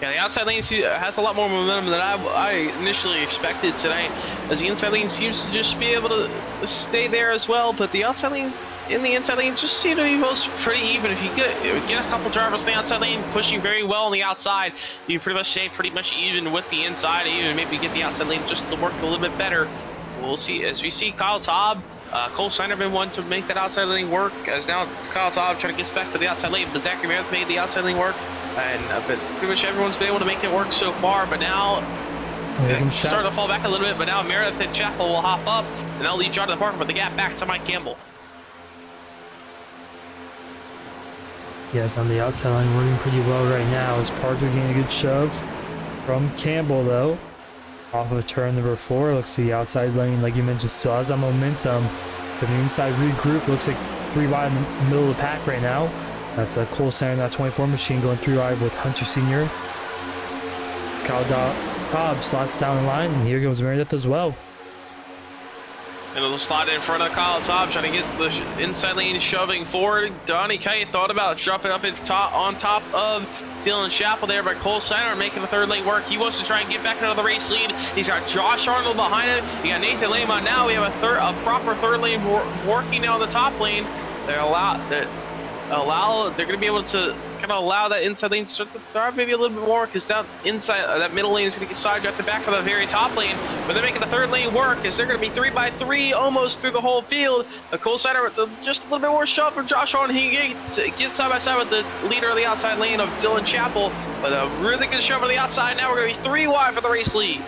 Yeah, the outside lane has a lot more momentum than I initially expected tonight, as the inside lane seems to just be able to stay there as well, but the outside lane in the inside lane just seem to be most pretty even. If you get a couple drivers in the outside lane pushing very well on the outside, you pretty much stay pretty much even with the inside, even maybe get the outside lane just to work a little bit better. We'll see as we see Kyle Taub. Cole Seinerman wanted to make that outside lane work, as now Kyle Taub trying to get back to the outside lane, but Zachary Meredith made the outside lane work, and but pretty much everyone's been able to make it work so far. But now starting to fall back a little bit, but now Meredith and Chappell will hop up, and they'll lead Jonathan Parker with the gap back to Mike Campbell. Yes, on the outside line working pretty well right now, as Parker getting a good shove from Campbell, though. Off of turn number 4, looks to the outside lane, like you mentioned, still has that momentum. But the inside regroup looks like 3 wide in the middle of the pack right now. That's a Cole Center, that 24 machine going 3 wide with Hunter Sr. It's Kyle Taub slots down the line, and here goes Meredith as well. And it'll slide in front of Kyle Taub, trying to get the inside lane shoving forward. Donnie Kite thought about dropping up on top of Dylan Chappell there, but Cole Steiner making the third lane work. He wants to try and get back into the race lead. He's got Josh Arnold behind him. You got Nathan Lamont now. We have a proper third lane working now on the top lane. They're going to be able to kind of allow that inside lane to start to drive maybe a little bit more, because that inside that middle lane is going to get sidetracked back for the very top lane. But they're making the third lane work, as they're going to be 3x3 almost through the whole field. Cole Steiner with just a little bit more shove from Josh Arnold. He gets side by side with the leader of the outside lane of Dylan Chappell, but a really good shove on the outside. Now we're going to be 3 wide for the race lead.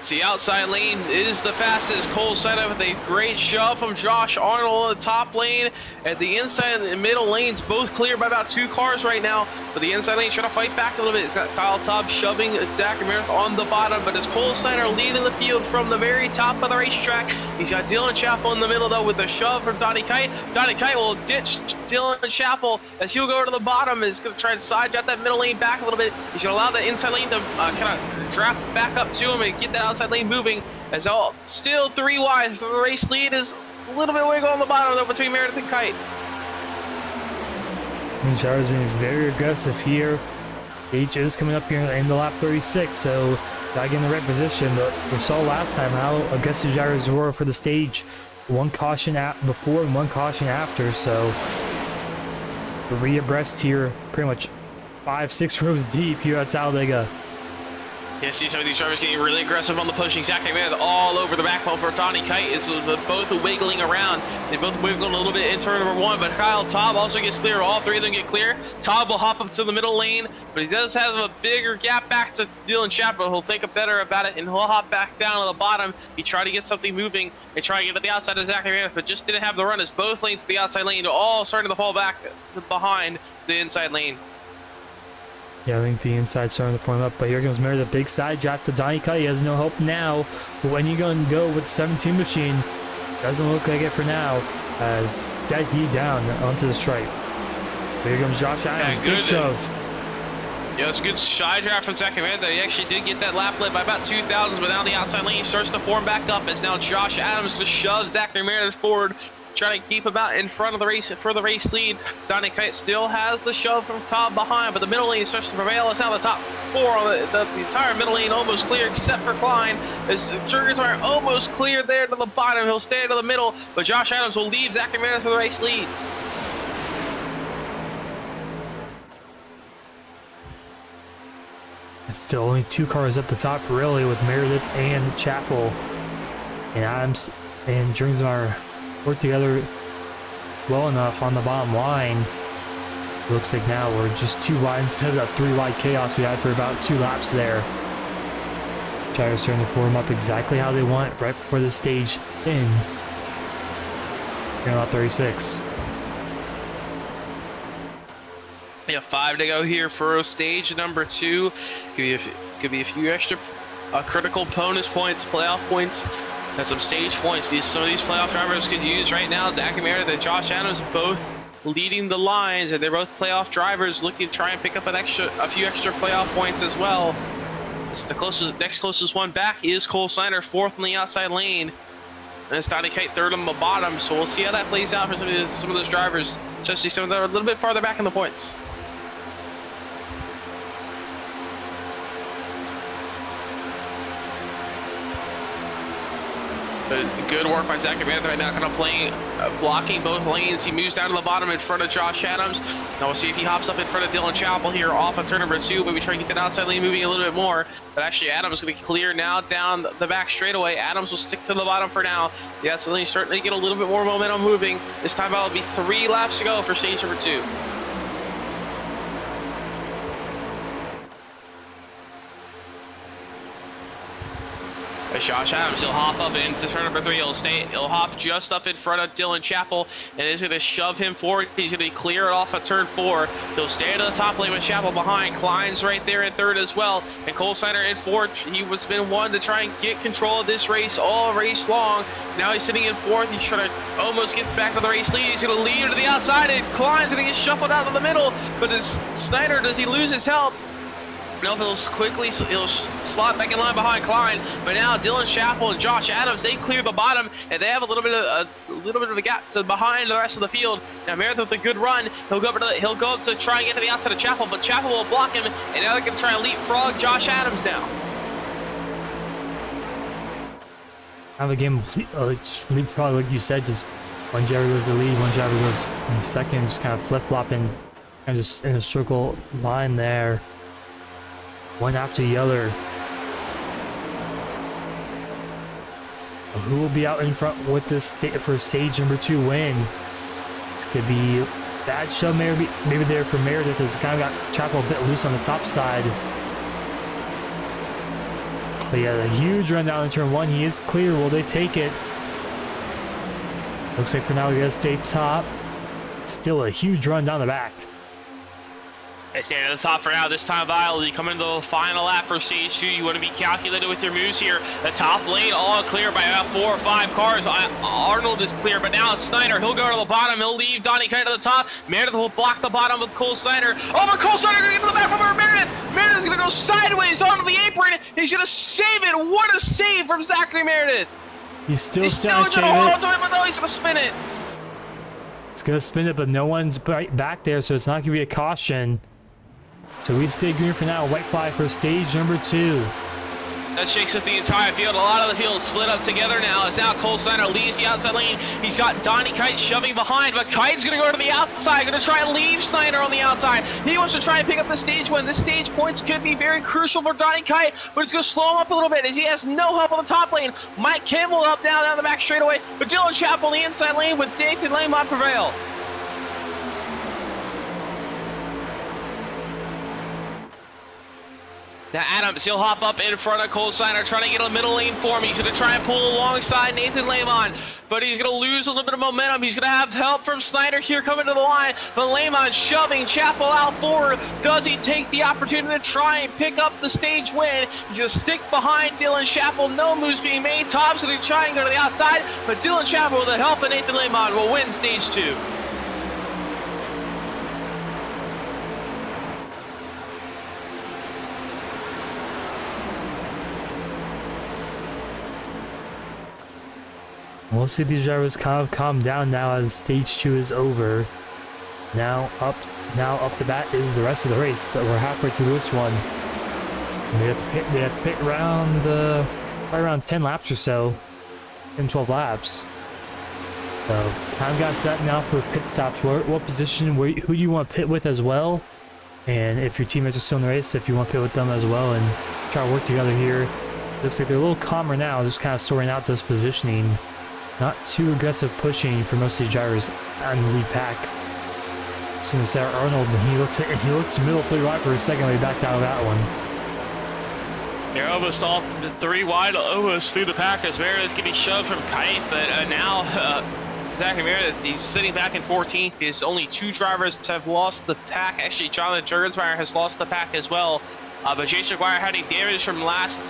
The outside lane is the fastest. Cole Steiner with a great shove from Josh Arnold on the top lane. At the inside and the middle lanes, both clear by about 2 cars right now. But the inside lane trying to fight back a little bit. It's got Kyle Taub shoving Zachary Meredith on the bottom, but it's Cole Steiner leading the field from the very top of the racetrack. He's got Dylan Chappell in the middle, though, with a shove from Donnie Kite. Donnie Kite will ditch Dylan Chappell as he'll go to the bottom. Is going to try and side out that middle lane back a little bit. He's going to allow the inside lane to kind of draft back up to him and get that outside lane moving. As all still 3 wide. The race lead is a little bit wiggle on the bottom, though, between Meredith and Kite. Jarvis being very aggressive here. H is coming up here in the lap 36, so gotta get in the right position. But we saw last time how aggressive Jarvis were for the stage. 1 caution before and 1 caution after, so 3 abreast here, pretty much 5-6 rows deep here at Talladega. Yeah, see some of these drivers getting really aggressive on the pushing. Zachary Meredith all over the back bumper. For Donnie Kite is both wiggling around. They both wiggle a little bit in turn number 1, but Kyle Taub also gets clear. All three of them get clear. Taub will hop up to the middle lane, but he does have a bigger gap back to Dylan Chapel. He'll think better about it, and he'll hop back down to the bottom. He tried to get something moving and try to get to the outside of Zachary Meredith, but just didn't have the run as both lanes to the outside lane all starting to fall back behind the inside lane. Yeah, I think the inside starting to form up, but here comes Meredith, big side draft to Donnie Cut. He has no hope now. When you going to go with 17 machine, doesn't look like it for now, as dead heat down onto the stripe. Here comes Josh Adams, Yeah, big shove. Yeah, it's a good side draft from Zachary Meredith. He actually did get that lap led by about 2,000, but now the outside lane starts to form back up as now Josh Adams going to shove Zachary Meredith forward, trying to keep him out in front of the race for the race lead. Donnie Kite still has the shove from top behind, but the middle lane starts to prevail. It's now the top 4 on the entire middle lane almost clear except for Klein. As Jurgens are almost clear there to the bottom. He'll stay to the middle, but Josh Adams will leave Zachary Meredith for the race lead. It's still only 2 cars up the top, really, with Meredith and Chapel. And Adams and Jurgens are work together well enough on the bottom line. Looks like now we're just 2 wide instead of that 3 wide chaos we had for about 2 laps there. Drivers starting to form up exactly how they want right before the stage ends. Here on lap 36. Yeah, 5 to go here for stage number 2. Could be a few extra critical bonus points, playoff points, and some stage points some of these playoff drivers could use right now. Zachary Meredith and Josh Adams both leading the lines, and they're both playoff drivers looking to try and pick up a few extra playoff points as well. It's the next closest one back is Cole Snyder, 4th in the outside lane, and it's Donnie Kite 3rd on the bottom. So we'll see how that plays out for some of those drivers, especially some that are a little bit farther back in the points. Good work by Zachary Meredith right now, kind of blocking both lanes. He moves down to the bottom in front of Josh Adams. Now we'll see if he hops up in front of Dylan Chapel here off of turn number 2. Maybe try to get that outside lane moving a little bit more. But actually, Adams is going to clear now down the back straightaway. Adams will stick to the bottom for now. The outside lane starting to get a little bit more momentum moving. This time out will be 3 laps to go for stage number 2. Josh Adams, he'll hop up into turn number 3. He'll hop just up in front of Dylan Chapel, and is going to shove him forward. He's going to be clear off of turn 4. He'll stay to the top lane with Chapel behind. Klein's right there in 3rd as well, and Cole Snyder in 4th. He was been one to try and get control of this race all race long. Now he's sitting in 4th. He's trying to almost gets back to the race lead. He's going to lead to the outside, and Klein's going to get shuffled out of the middle. But is Snyder, does he lose his help? No, he'll slot back in line behind Klein. But now Dylan Chapel and Josh Adams, they clear the bottom, and they have a little bit of a gap behind the rest of the field. Now Meredith with a good run, he'll go up to try and get to the outside of Chapel, but Chapel will block him, and now they can try and leapfrog Josh Adams now. Now the game leapfrog, like you said, just one driver goes to lead, one driver goes in second, just kind of flip-flopping, and just in a circle line there. One after the other. Who will be out in front with this for stage number 2 win? This could be bad show, maybe there for Meredith, as kind of got Chapel a bit loose on the top side. But yeah, a huge run down in turn 1. He is clear. Will they take it? Looks like for now we gotta stay top. Still a huge run down the back. They stand at the top for now. This time, Vile, you come into the final lap for stage 2. You want to be calculated with your moves here. The top lane all clear by about 4 or 5 cars. Arnold is clear, but now it's Snyder. He'll go to the bottom. He'll leave Donnie Kite to the top. Meredith will block the bottom with Cole Snyder. Oh, but Cole Snyder going to get to the back over Meredith. Meredith's going to go sideways onto the apron. He's going to save it. What a save from Zachary Meredith. He's still going to hold on to it, but no, he's going to spin it. It's going to spin it, but no one's back there, so it's not going to be a caution. So we stay green for now. White flag for stage number 2. That shakes up the entire field. A lot of the field is split up together now. It's now Cole Steiner leaves the outside lane. He's got Donnie Kite shoving behind, but Kite's going to go to the outside, going to try and leave Steiner on the outside. He wants to try and pick up the stage win. The stage points could be very crucial for Donnie Kite, but it's going to slow him up a little bit as he has no help on the top lane. Mike Campbell up down the back straightaway, but Dylan Chappell on the inside lane with Nathan Lamont prevail. Now Adams, he'll hop up in front of Cole Steiner, trying to get a middle lane for him. He's going to try and pull alongside Nathan Lamont, but he's going to lose a little bit of momentum. He's going to have help from Steiner here coming to the line, but Lamont shoving Chappell out forward. Does he take the opportunity to try and pick up the stage win? He's going to stick behind Dylan Chappell. No moves being made. Tom's going to try and go to the outside, but Dylan Chappell, with the help of Nathan Lamont, will win stage 2. We'll see these drivers kind of calm down now as stage 2 is over. Now up the bat is the rest of the race. So we're halfway through this one. And they have to pit around probably around 10 laps or so, 10-12 laps. So time got set now for pit stops. What position? Who do you want to pit with as well? And if your teammates are still in the race, if you want to pit with them as well and try to work together here. Looks like they're a little calmer now, just kind of sorting out this positioning. Not too aggressive pushing for most of these drivers on the lead pack. As soon as Sarah Arnold, he looked middle 3 wide for a second, but he backed out of that one. They're almost all 3 wide, almost through the pack as Meredith getting shoved from Kite, but now Zachary Meredith, he's sitting back in 14th. There's only 2 drivers have lost the pack. Actually, Jonathan Jurgensmeyer has lost the pack as well. But Jason McGuire had a damage from the last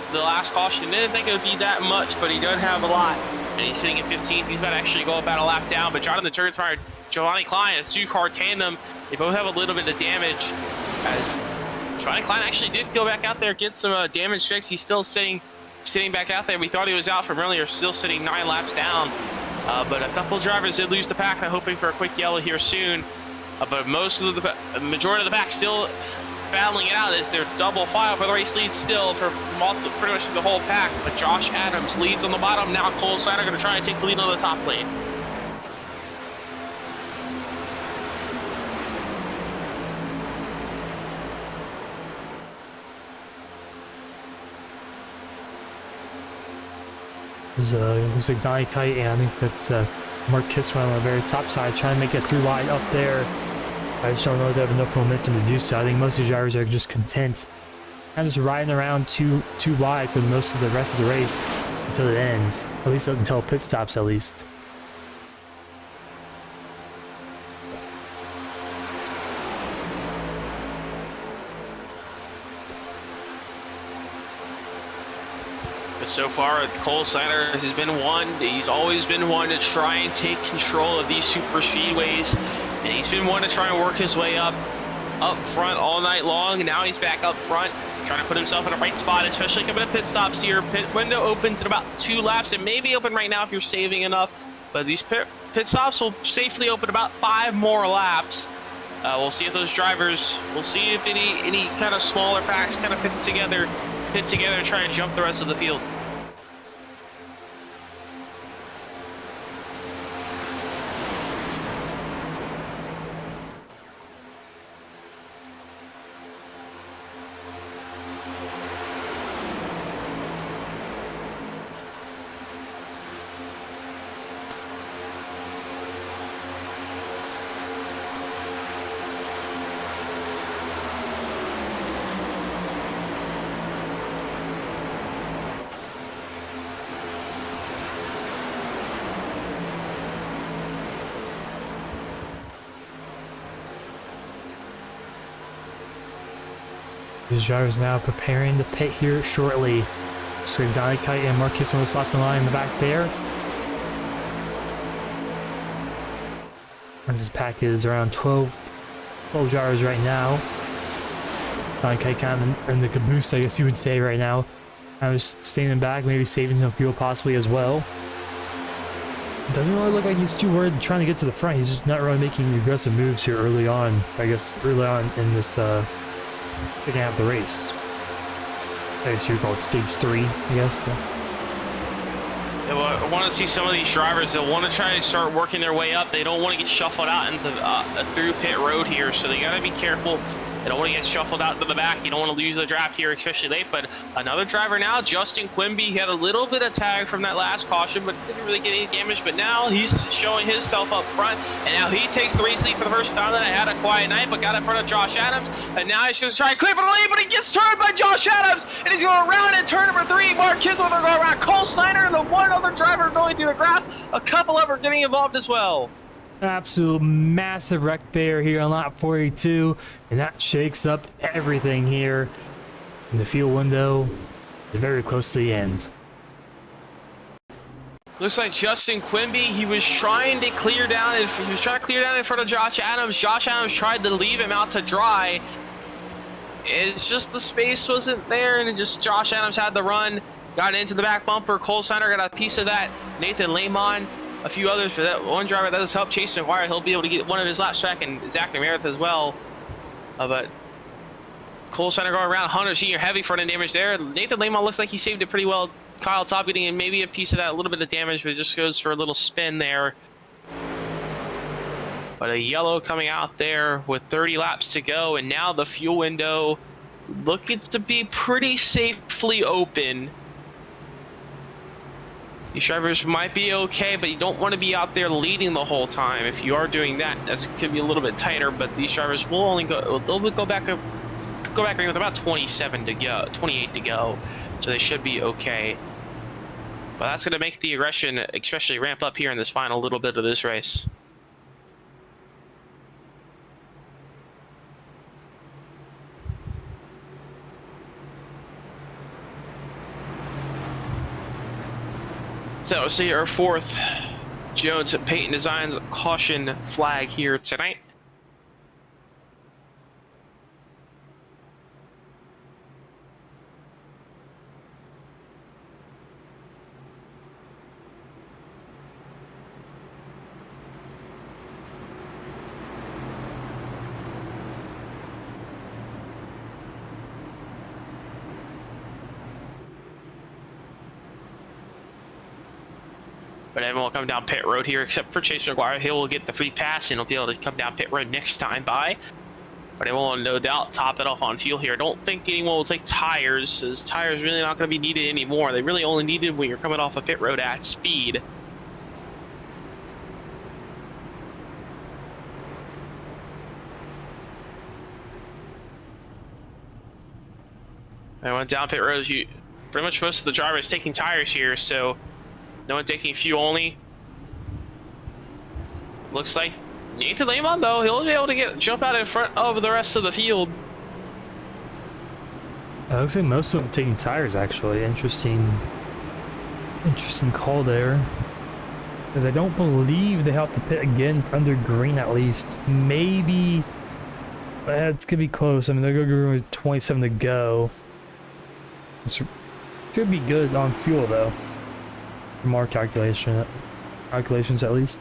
caution. Didn't think it would be that much, but he doesn't have a lot. And he's sitting at 15th. He's about to actually go about a lap down. But Jonathan Jurgensmeyer, Giovanni Klein, it's 2-car tandem. They both have a little bit of damage. As Giovanni Klein actually did go back out there, get some damage fixed. He's still sitting back out there. We thought he was out from earlier, still sitting 9 laps down. But a couple drivers did lose the pack. I'm hoping for a quick yellow here soon. But most of the majority of the pack still battling it out as they're double file for the race lead still for pretty much the whole pack. But Josh Adams leads on the bottom. Now Cole Steiner going to try and take the lead on the top lane. Looks like Donnie Kite, and I think that's Mark Kiswell on the very top side, trying to make it 3 wide up there. I just don't know if they have enough momentum to do so. I think most of the drivers are just content and just riding around too wide for most of the rest of the race until it ends, at least until pit stops at least. So far, Cole Steiner has been one. He's always been one to try and take control of these super speedways, and he's been one to try and work his way up front all night long. And now he's back up front, trying to put himself in the right spot, especially coming to pit stops here. Pit window opens in about 2 laps. It may be open right now if you're saving enough, but these pit stops will safely open about 5 more laps. We'll see if those drivers, we'll see if any kind of smaller packs kind of fit together, try and jump the rest of the field. These drivers now preparing to pit here shortly. So Donnie Kite and Marcus with slots in line in the back there. And this pack is around 12 drivers right now. It's Donnie Kite kind of in the caboose, I guess you would say right now. I was staying back, maybe saving some fuel possibly as well. It doesn't really look like he's too worried trying to get to the front. He's just not really making aggressive moves here early on. I guess early on in this second half of the race. I guess you would call it stage 3, I guess. Yeah. Yeah, well, I want to see some of these drivers that want to try to start working their way up. They don't want to get shuffled out into through pit road here, so they got to be careful. They don't want to get shuffled out to the back. You don't want to lose the draft here, especially late. But another driver now, Justin Quimby, he had a little bit of tag from that last caution, but didn't really get any damage. But now he's showing himself up front, and now he takes the race lead for the first time. Then I had a quiet night, but got in front of Josh Adams, and now he's just trying to clear for the lead, but he gets turned by Josh Adams, and he's going around in turn number 3. Mark Kisler going around Cole Steiner, and the one other driver going through the grass. A couple of them are getting involved as well. Absolute massive wreck there here on lap 42, and that shakes up everything here in the fuel window. They're very close to the end. Looks like Justin Quimby, he was trying to clear down, in front of Josh Adams. Josh Adams tried to leave him out to dry. It's just the space wasn't there, and Josh Adams had the run, got into the back bumper. Cole Steiner got a piece of that. Nathan Lamon, a few others. For that one driver that has helped Chase McGuire, he'll be able to get one of his laps back, and Zach Meredith as well. But Cole Steiner going around, Hunter Senior heavy front end damage there. Nathan Lamon looks like he saved it pretty well. Kyle Top getting in maybe a piece of that, a little bit of damage, but it just goes for a little spin there. But a yellow coming out there with 30 laps to go, and now the fuel window looking to be pretty safely open. These drivers might be okay, but you don't want to be out there leading the whole time. If you are doing that, that's could be a little bit tighter. But these drivers will only they'll go back with about 27 to go, 28 to go, so they should be okay. But that's going to make the aggression especially ramp up here in this final little bit of this race. So we'll see our 4th Jones Payton Designs caution flag here tonight. But everyone will come down pit road here, except for Chase McGuire. He will get the free pass and he'll be able to come down pit road next time by. But it will no doubt top it off on fuel here. I don't think anyone will take tires, as tires really not going to be needed anymore. They really only needed when you're coming off a pit road at speed. I went down pit road. Pretty much most of the drivers taking tires here, so no one taking fuel only. Looks like Nathan Lamon, though, he'll be able to jump out in front of the rest of the field. It looks like most of them taking tires, actually. Interesting call there. Because I don't believe they have to pit again under green at least. Maybe it's gonna be close. I mean, they're gonna go with 27 to go. It should be good on fuel though. From our calculations at least.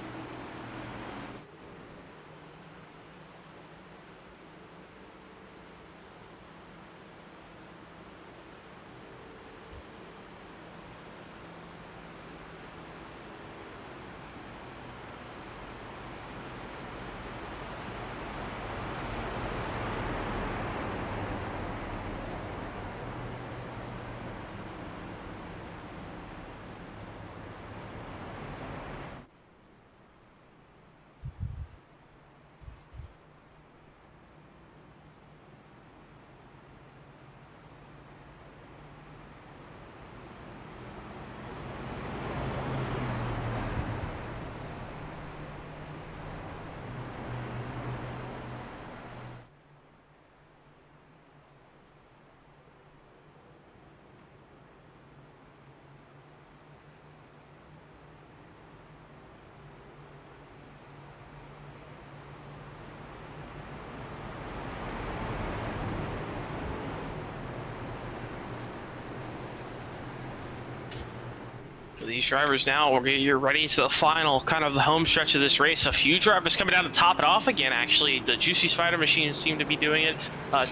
These drivers now, you're ready to the final kind of the home stretch of this race. A few drivers coming down to top it off again, actually. The Juicy Spider machines seem to be doing it.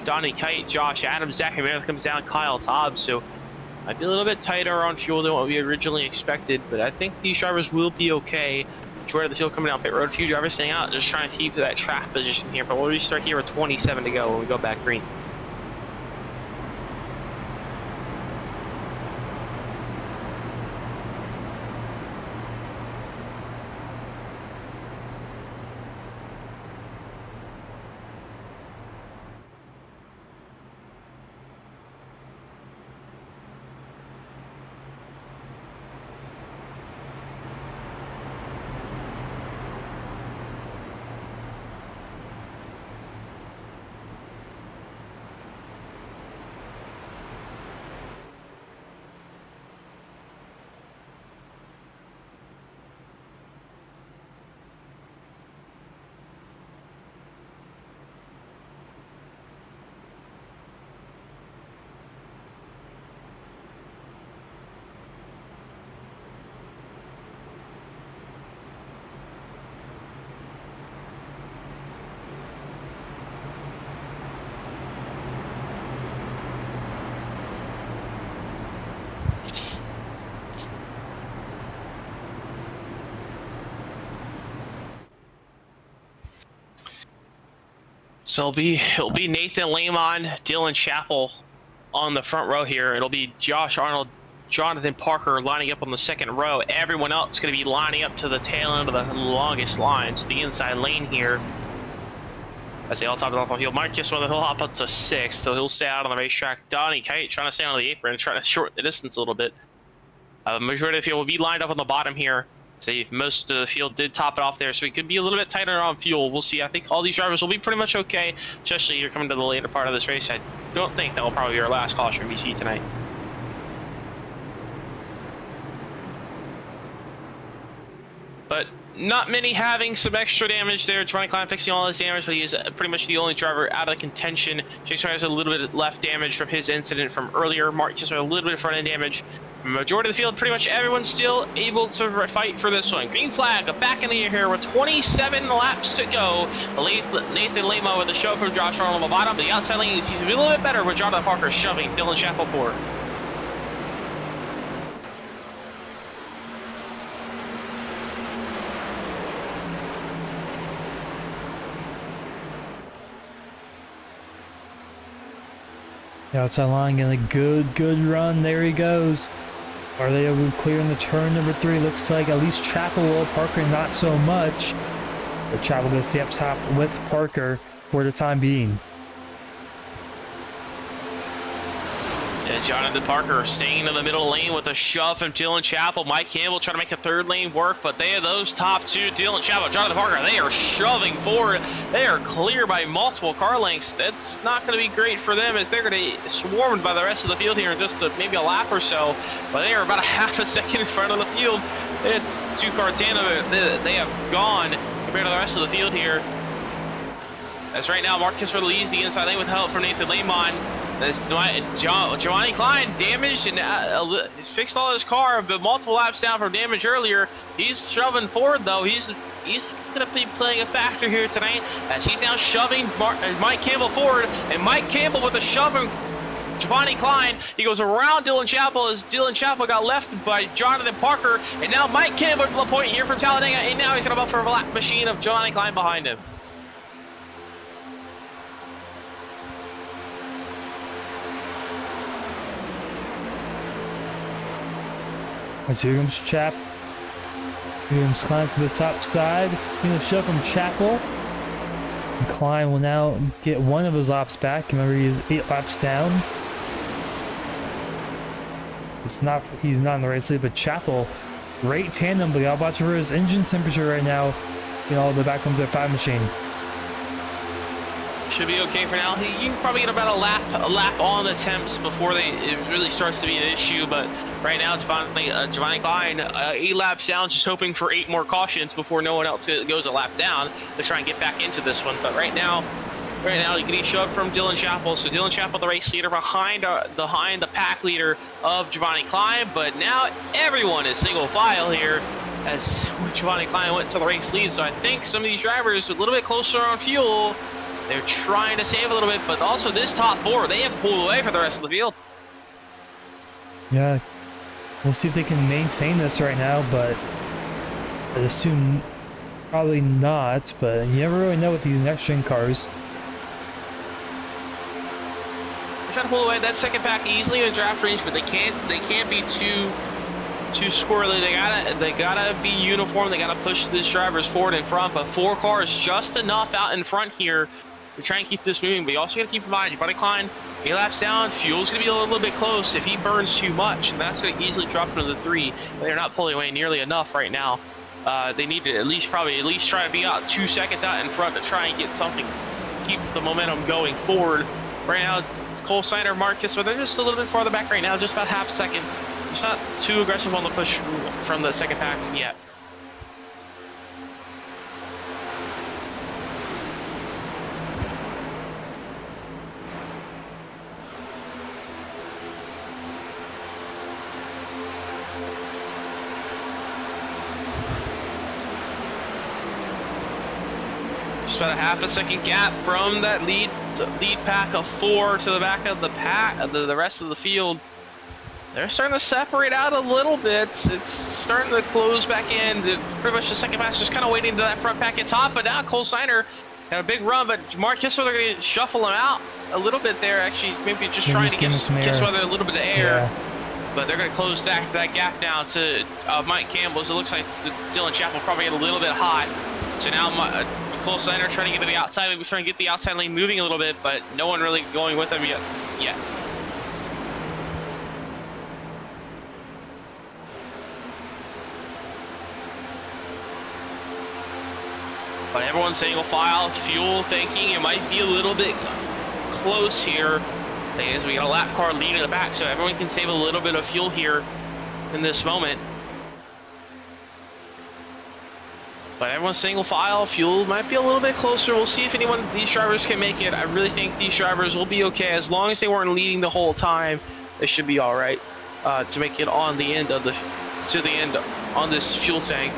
Donnie Kite, Josh Adams, Zach Meredith comes down, Kyle Taub. So might be a little bit tighter on fuel than what we originally expected, but I think these drivers will be okay. Majority of the field coming down pit road. A few drivers staying out, just trying to keep that track position here. But we'll restart here with 27 to go when we go back green. So it'll be Nathan Lamon, Dylan Chappell on the front row here. It'll be Josh Arnold, Jonathan Parker lining up on the second row. Everyone else is going to be lining up to the tail end of the longest line, to the inside lane here. As they all top it off on field. Mike Kissel, he'll hop up to 6th, so he'll stay out on the racetrack. Donnie Kite trying to stay on the apron, trying to shorten the distance a little bit. Majority of the field will be lined up on the bottom here. See, most of the field did top it off there, so we could be a little bit tighter on fuel. We'll see. I think all these drivers will be pretty much okay, especially here coming to the later part of this race. I don't think that will probably be our last caution we see tonight. But not many having some extra damage there. Giovanni Klein fixing all his damage, but he is pretty much the only driver out of contention. Chase has a little bit left damage from his incident from earlier. Mark just a little bit of front end damage. Majority of the field, pretty much everyone's still able to fight for this one. Green flag back in the air here with 27 laps to go. Nathan Lamo with the show from Josh Arnold on the bottom. The outside lane seems to be a little bit better with Jonathan Parker shoving Dylan Chappell forward. The outside line getting a good run. There he goes. Are they able to clear in the turn number 3? Looks like at least Chappell will. Parker not so much. But Chappell gets the up top with Parker for the time being. Yeah, Jonathan Parker staying in the middle lane with a shove from Dylan Chappell. Mike Campbell trying to make a third lane work, but they are those top two, Dylan Chappell, Jonathan Parker, they are shoving forward. They are clear by multiple car lengths. That's not going to be great for them as they're going to be swarmed by the rest of the field here in just maybe a lap or so. But they are about a half a second in front of the field. Two-car tandem, they have gone compared to the rest of the field here. As right now, Marcus leads the inside lane with help from Nathan Lamon. This Giovanni Klein damaged and he's fixed all his car, but multiple laps down from damage earlier. He's shoving forward though. He's going to be playing a factor here tonight as he's now shoving Mike Campbell forward, and Mike Campbell with a shove from Giovanni Klein. He goes around Dylan Chappell as Dylan Chappell got left by Jonathan Parker, and now Mike Campbell to the point here from Talladega, and now he's going to go for a lap machine of Giovanni Klein behind him. As here comes Here comes Klein to the top side. Getting a shove from Chappell. And Klein will now get one of his laps back. Remember, he is 8 laps down. He's not in the race lead, but Chappell, great tandem, but gotta watch for his engine temperature right now. You know, the back of the 5 machine. Should be okay for now. You can probably get about a lap on the temps before it really starts to be an issue. But right now, Giovanni Klein, 8 laps down, just hoping for 8 more cautions before no one else goes a lap down to try and get back into this one. But right now, right now getting shoved from Dylan Chappell. So Dylan Chappell, the race leader, behind the pack leader of Giovanni Klein. But now everyone is single file here as Giovanni Klein went to the race lead. So I think some of these drivers a little bit closer on fuel. They're trying to save a little bit, but also this top four, they have pulled away for the rest of the field. Yeah, we'll see if they can maintain this right now, but I'd assume probably not, but you never really know with these next-gen cars. They're trying to pull away that second pack easily in draft range, but they can't be too squirrely. They gotta be uniform. They gotta push these drivers forward in front, but 4 cars just enough out in front here to try and keep this moving. But you also gotta keep in mind, Giovanni Klein, 8 laps down, fuel's gonna be a little bit close. If he burns too much, that's gonna easily drop into the 3. But they're not pulling away nearly enough right now. They need to at least try to be out 2 seconds out in front to try and get something, keep the momentum going forward. Right now, Cole Steiner, Marcus, they're just a little bit farther back right now, just about half a second. It's not too aggressive on the push from the second pack yet. Just about a half a second gap from that lead pack of 4 to the back of the pack, the rest of the field. They're starting to separate out a little bit. It's starting to close back in. Pretty much the second pass just kind of waiting until that front pack gets hot. But now Cole Steiner had a big run, but Mark Kissweather going to shuffle him out a little bit there. Actually, maybe just trying to give Kissweather a little bit of air. Yeah. But they're going to close that gap now to Mike Campbell. So it looks like Dylan Chappell probably get a little bit hot. So now Cole Steiner trying to get to the outside. Maybe trying to get the outside lane moving a little bit, but no one really going with him yet. But everyone's single file, fuel thinking it might be a little bit close here. As we got a lap car lead in the back, so everyone can save a little bit of fuel here in this moment. But everyone's single file, fuel might be a little bit closer. We'll see if anyone of these drivers can make it. I really think these drivers will be okay. As long as they weren't leading the whole time, they should be all right to make it on the end of to the end on this fuel tank.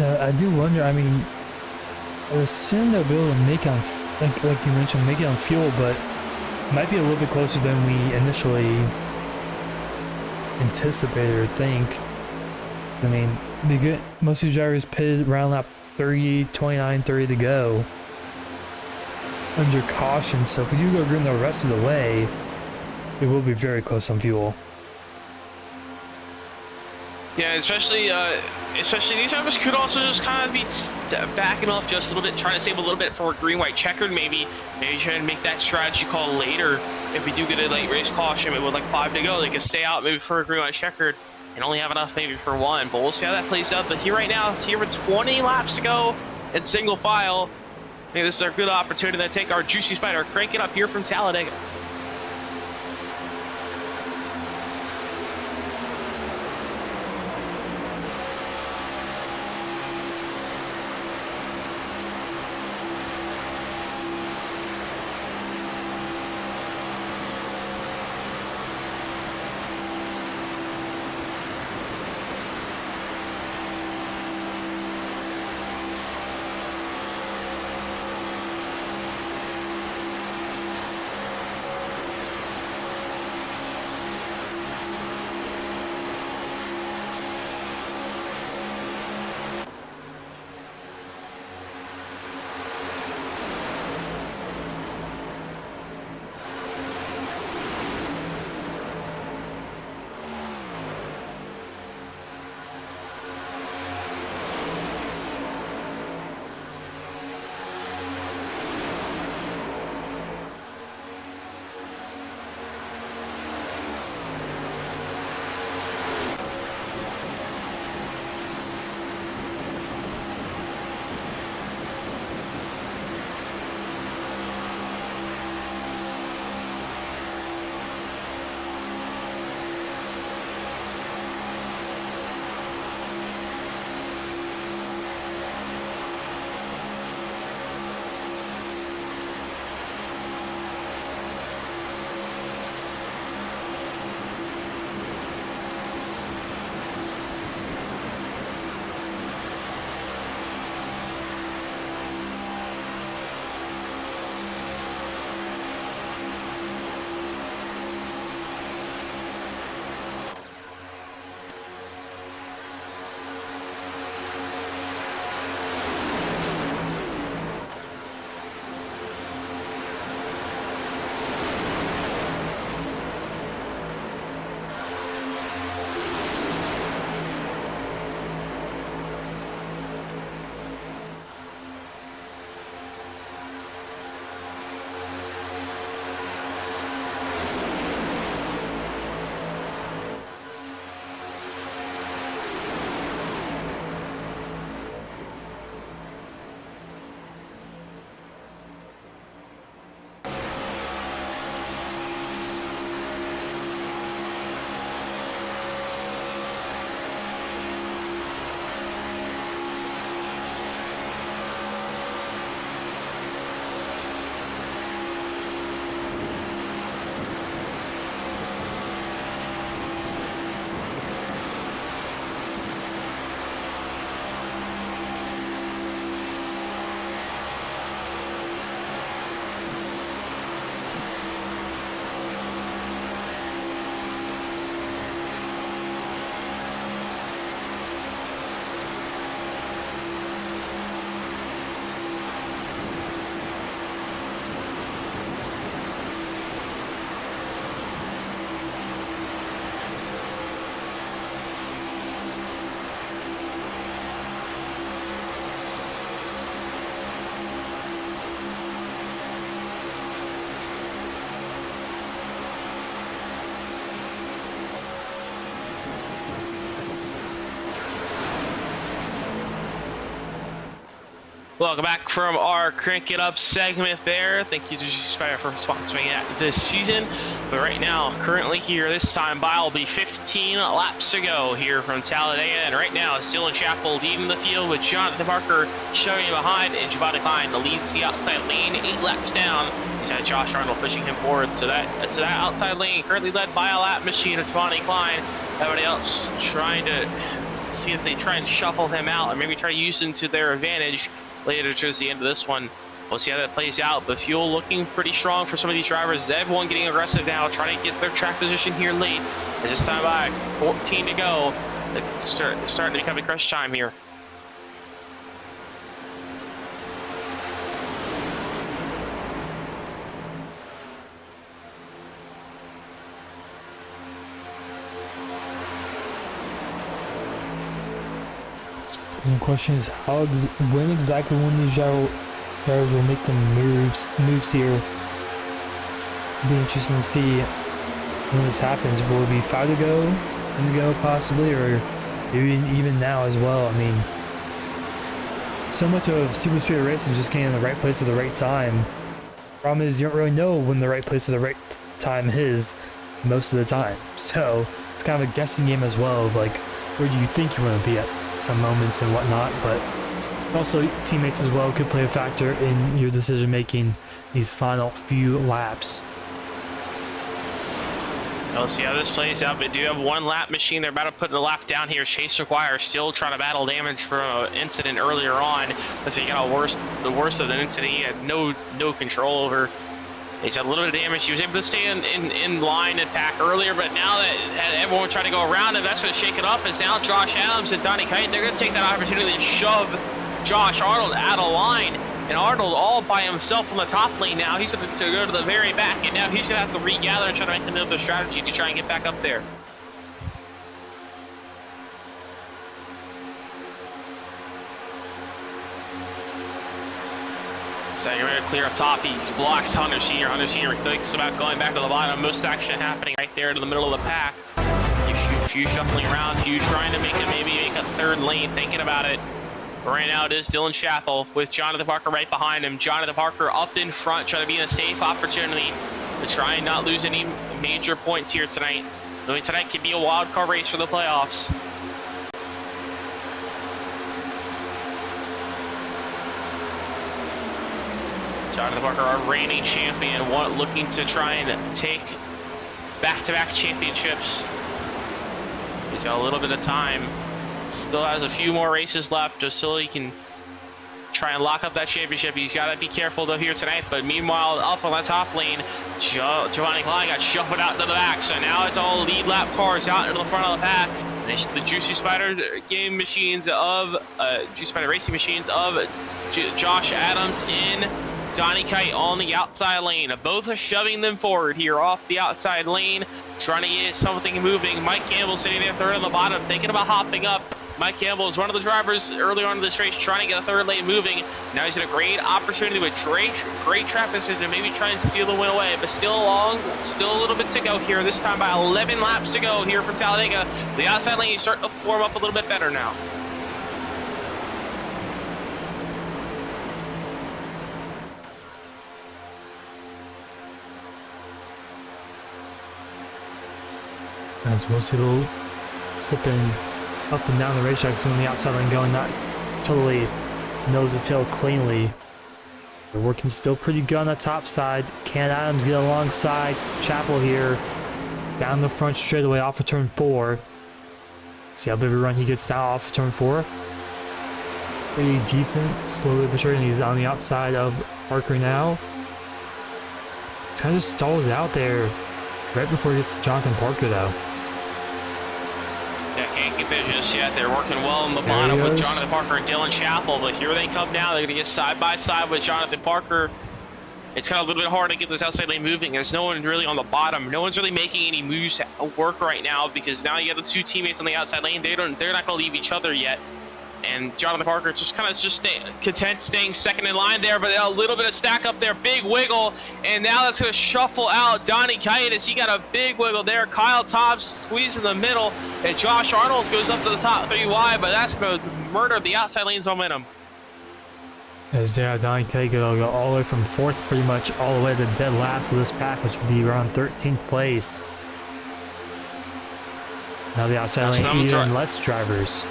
I do wonder, I mean, I assume they'll be able to make on, like you mentioned, make it on fuel, but it might be a little bit closer than we initially anticipated or think. I mean, most of the drivers pitted around lap 30, 29, 30 to go under caution, so if we do go green the rest of the way, it will be very close on fuel. Yeah, especially these drivers could also just kind of be backing off just a little bit, trying to save a little bit for a green-white checkered, maybe trying to make that strategy call later. If we do get a late race caution, maybe with like 5 to go, they could stay out maybe for a green-white checkered and only have enough maybe for 1. But we'll see how that plays out. But here right now, here with 20 laps to go in single file, I think this is a good opportunity to take our Juicy Spider, crank it up here from Talladega. Welcome back from our Crank It Up segment there. Thank you to Spider for sponsoring it this season. But right now, currently here, this time by will be 15 laps to go here from Talladega. And right now, it's Dylan Chapel leading the field with Jonathan Parker shoving behind, and Giovanni Klein leads the outside lane 8 laps down. He's had Josh Arnold pushing him forward. So that outside lane currently led by a lap machine of Giovanni Klein. Everybody else trying to see if they try and shuffle him out or maybe try to use him to their advantage later towards the end of this one. We'll see how that plays out, but fuel looking pretty strong for some of these drivers. Everyone getting aggressive now, trying to get their track position here late. As this time by 14 to go, it's starting to become a crunch time here. The question is when exactly these drivers will make the moves here. It'll be interesting to see when this happens. Will it be 5 to go, 10 to go possibly, or maybe even now as well? I mean, so much of super speed racing is just getting in the right place at the right time. Problem is you don't really know when the right place at the right time is most of the time. So it's kind of a guessing game as well of like, where do you think you want to be at some moments and whatnot, but also teammates as well could play a factor in your decision making these final few laps. We'll see how this plays out. We do have one lap machine. They're about to put the lap down here. Chase McGuire still trying to battle damage from an incident earlier on. Let's see, he got the worst of the incident. He had no control over. He's had a little bit of damage. He was able to stay in line and pack earlier, but now that everyone tried to go around him, that's going to shake it up. It's now Josh Adams and Donnie Kite. They're going to take that opportunity to shove Josh Arnold out of line. And Arnold all by himself on the top lane now. He's going to go to the very back, and now he's going to have to regather and try to make another strategy to try and get back up there. So you're ready to clear up top. He blocks Hunter Senior. Hunter Senior thinks about going back to the bottom. Most action happening right there to the middle of the pack. Few shuffling around, few trying to maybe make a third lane, thinking about it. But right now it is Dylan Chapel with Jonathan Parker right behind him. Jonathan Parker up in front, trying to be in a safe opportunity to try and not lose any major points here tonight. Knowing tonight could be a wild card race for the playoffs. Jonathan Parker, our reigning champion, looking to try and take back-to-back championships. He's got a little bit of time. Still has a few more races left just so he can try and lock up that championship. He's got to be careful though here tonight. But meanwhile, up on the top lane, Giovanni Klein got shuffled out to the back. So now it's all lead lap cars out into the front of the pack. And it's the Juicy Spider game machines of Juicy Spider racing machines of Josh Adams in Donnie Kite on the outside lane. Both are shoving them forward here off the outside lane, trying to get something moving. Mike Campbell sitting there third on the bottom, thinking about hopping up. Mike Campbell is one of the drivers early on in this race trying to get a third lane moving. Now he's in a great opportunity with great track position to maybe try and steal the win away, but still a little bit to go here. This time by 11 laps to go here from Talladega. The outside lane is starting to form up a little bit better now. As we'll see a little slipping up and down the racetrack, so on the outside lane going not totally nose to tail cleanly. They're working still pretty good on the top side. Can Adams get alongside Chapel here down the front straightaway off of turn 4. See how big of a run he gets now off of turn 4. Pretty decent, slowly but surely. He's on the outside of Parker now. It kind of just stalls out there right before he gets to Jonathan Parker though. Yeah, can't get there just yet. They're working well on the bottom with Jonathan Parker and Dylan Chapel, but here they come now. They're going to get side by side with Jonathan Parker. It's kind of a little bit hard to get this outside lane moving. There's no one really on the bottom. No one's really making any moves to work right now because now you got the two teammates on the outside lane. They're not going to leave each other yet. And Jonathan Parker just kind of content staying second in line there, but a little bit of stack up there, big wiggle, and now that's going to shuffle out Donnie Kite as he got a big wiggle there. Kyle Tobbs squeezed in the middle, and Josh Arnold goes up to the top 3 wide, but that's going to murder the outside lane's momentum. As Donnie Kay will go all the way from 4th pretty much all the way to the dead last of this pack, which would be around 13th place. Now the outside lane, even less drivers.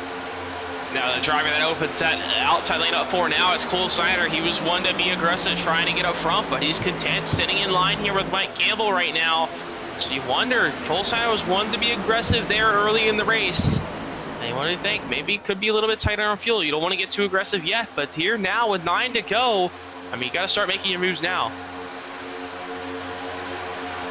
Now the driver that opens that outside lane up 4 now is Cole Snyder. He was one to be aggressive trying to get up front, but he's content sitting in line here with Mike Campbell right now. So you wonder, Cole Snyder was one to be aggressive there early in the race. And you want to think maybe it could be a little bit tighter on fuel. You don't want to get too aggressive yet, but here now with 9 to go, I mean, you got to start making your moves now.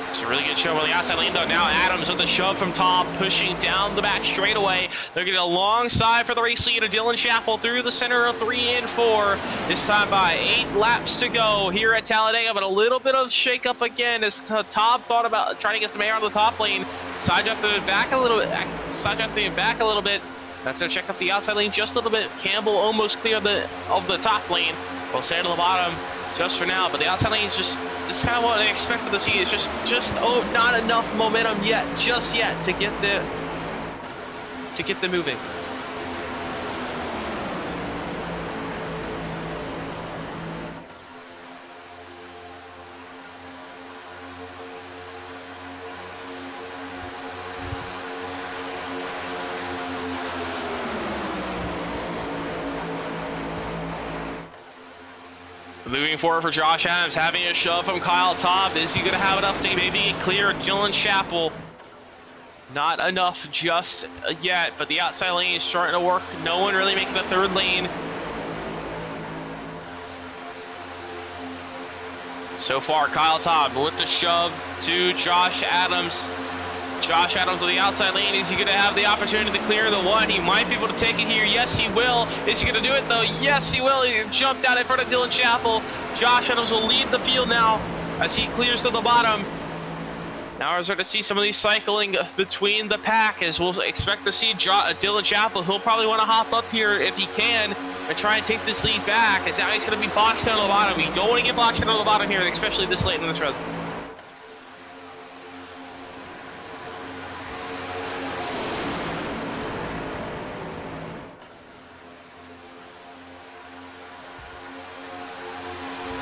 It's a really good shove on the outside lane though. Now Adams with the shove from top, pushing down the back straightaway. They're getting alongside for the race leader, Dylan Chappell through the center of 3 and 4. This time by 8 laps to go here at Talladega, but a little bit of shakeup again as Top thought about trying to get some air on the top lane. Side drafted it back a little bit. That's gonna check up the outside lane just a little bit. Campbell almost clear of the top lane. We'll stay to the bottom just for now, but the outside lane is just, it's kind of what I expected to see. It's just not enough momentum yet, just yet to get the moving. Moving forward for Josh Adams, having a shove from Kyle Taub. Is he going to have enough to maybe get clear Dylan Chappell? Not enough just yet, but the outside lane is starting to work. No one really making the third lane. So far, Kyle Taub with the shove to Josh Adams. Josh Adams on the outside lane. Is he going to have the opportunity to clear the 1? He might be able to take it here. Yes, he will. Is he going to do it, though? Yes, he will. He jumped out in front of Dylan Chappell. Josh Adams will lead the field now as he clears to the bottom. Now we're starting to see some of these cycling between the pack, as we'll expect to see Dylan Chappell. He'll probably want to hop up here if he can and try and take this lead back, as now he's going to be boxed down to the bottom. You don't want to get boxed down to the bottom here, especially this late in this run.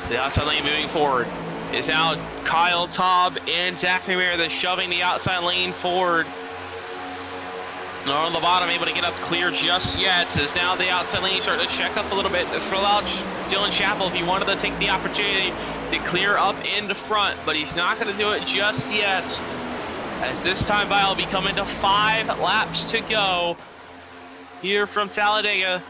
The outside lane moving forward is now Kyle Taub and Zachary Mayer. They're shoving the outside lane forward. Not on the bottom, able to get up clear just yet. As now the outside lane starting to check up a little bit. This will allow Dylan Chappell, if he wanted to take the opportunity, to clear up in the front, but he's not going to do it just yet. As this time by will be coming to 5 laps to go here from Talladega.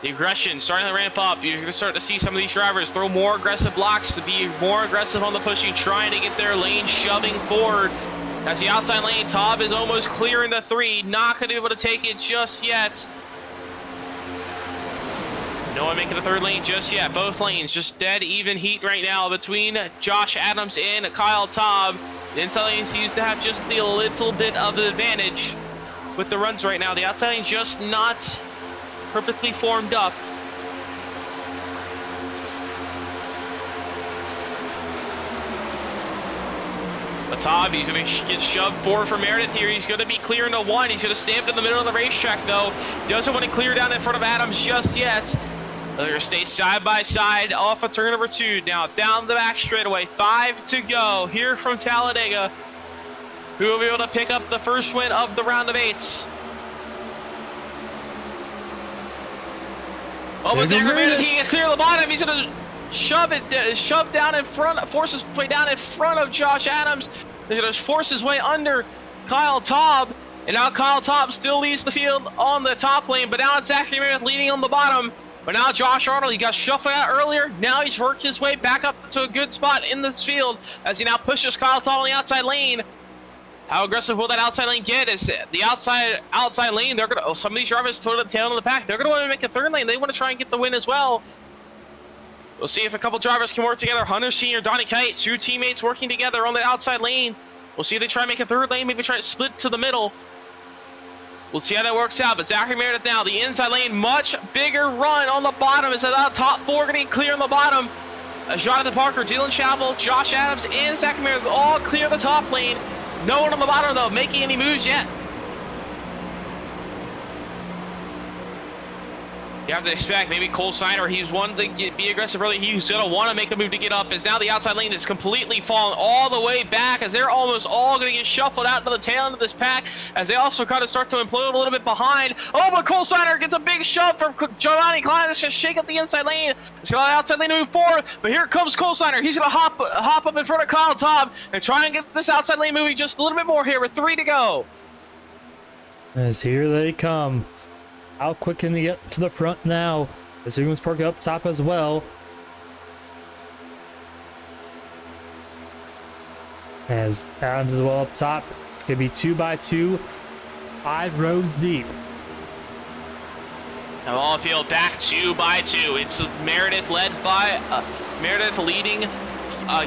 The aggression starting to ramp up. You're going to start to see some of these drivers throw more aggressive blocks to be more aggressive on the pushing, trying to get their lane shoving forward. As the outside lane, Taub is almost clear into 3. Not going to be able to take it just yet. No one making the third lane just yet. Both lanes just dead even heat right now between Josh Adams and Kyle Taub. The inside lane seems to have just a little bit of an advantage with the runs right now. The outside lane just not perfectly formed up. But Taub, he's going to get shoved forward from Meredith here. He's going to be clearing the 1. He's going to stand in the middle of the racetrack, though. Doesn't want to clear down in front of Adams just yet. They're going to stay side by side off of turn number 2. Now down the back straightaway. 5 to go here from Talladega. Who will be able to pick up the first win of the round of 8? Oh, but Zachary Meredith, he gets clear the bottom. He's going to shove down in front, force his way down in front of Josh Adams. He's going to force his way under Kyle Taub. And now Kyle Taub still leads the field on the top lane, but now it's Zachary Meredith leading on the bottom. But now Josh Arnold, he got shuffled out earlier. Now he's worked his way back up to a good spot in this field as he now pushes Kyle Taub on the outside lane. How aggressive will that outside lane get? Is the outside lane, they're gonna, some of these drivers toward the tail of the pack, they're gonna want to make a third lane. They want to try and get the win as well. We'll see if a couple drivers can work together. Hunter Sr., Donnie Kite, 2 teammates working together on the outside lane. We'll see if they try and make a third lane, maybe try to split to the middle. We'll see how that works out, but Zachary Meredith now, the inside lane, much bigger run on the bottom. Is that top 4 getting clear on the bottom? Jonathan Parker, Dylan Chappell, Josh Adams, and Zachary Meredith all clear the top lane. No one on the bottom, though, making any moves yet. You have to expect maybe Cole Snyder, he's one to be aggressive early. He's going to want to make a move to get up, as now the outside lane is completely fallen all the way back, as they're almost all going to get shuffled out to the tail end of this pack, as they also kind of start to implode a little bit behind. Oh, but Cole Snyder gets a big shove from Giovanni Klein. That's just shake up the inside lane. It's going to the outside lane to move forward, but here comes Cole Snyder. He's going to hop up in front of Kyle Taub and try and get this outside lane moving just a little bit more here with 3 to go. As here they come. How quick can they get to the front now? The Williams Park up top as well. As Adams as well up top. It's going to be 2 by 2, 5 rows deep. Now all field back 2 by 2. It's Meredith led by Meredith leading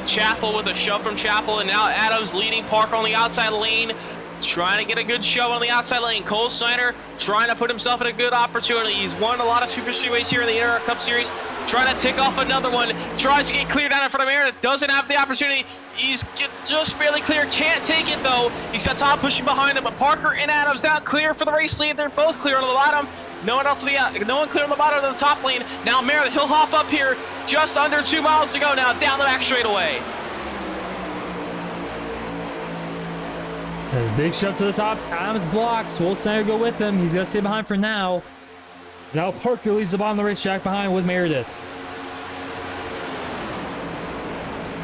Chapel with a shove from Chapel, and now Adams leading Parker on the outside lane. Trying to get a good shove on the outside lane. Cole Snyder trying to put himself in a good opportunity. He's won a lot of super streetways here in the NAOR Cup Series. Trying to tick off another one. Tries to get clear down in front of Meredith. Doesn't have the opportunity. He's just barely clear. Can't take it though. He's got Todd pushing behind him, but Parker and Adams now clear for the race lead. They're both clear on the bottom. No one clear on the bottom of the top lane. Now Meredith, he'll hop up here. Just under 2 miles to go now. Down the back straightaway. There's a big shove to the top. Adams blocks. Will Snyder go with him? He's got to stay behind for now. Now Parker leads the bottom of the racetrack behind with Meredith.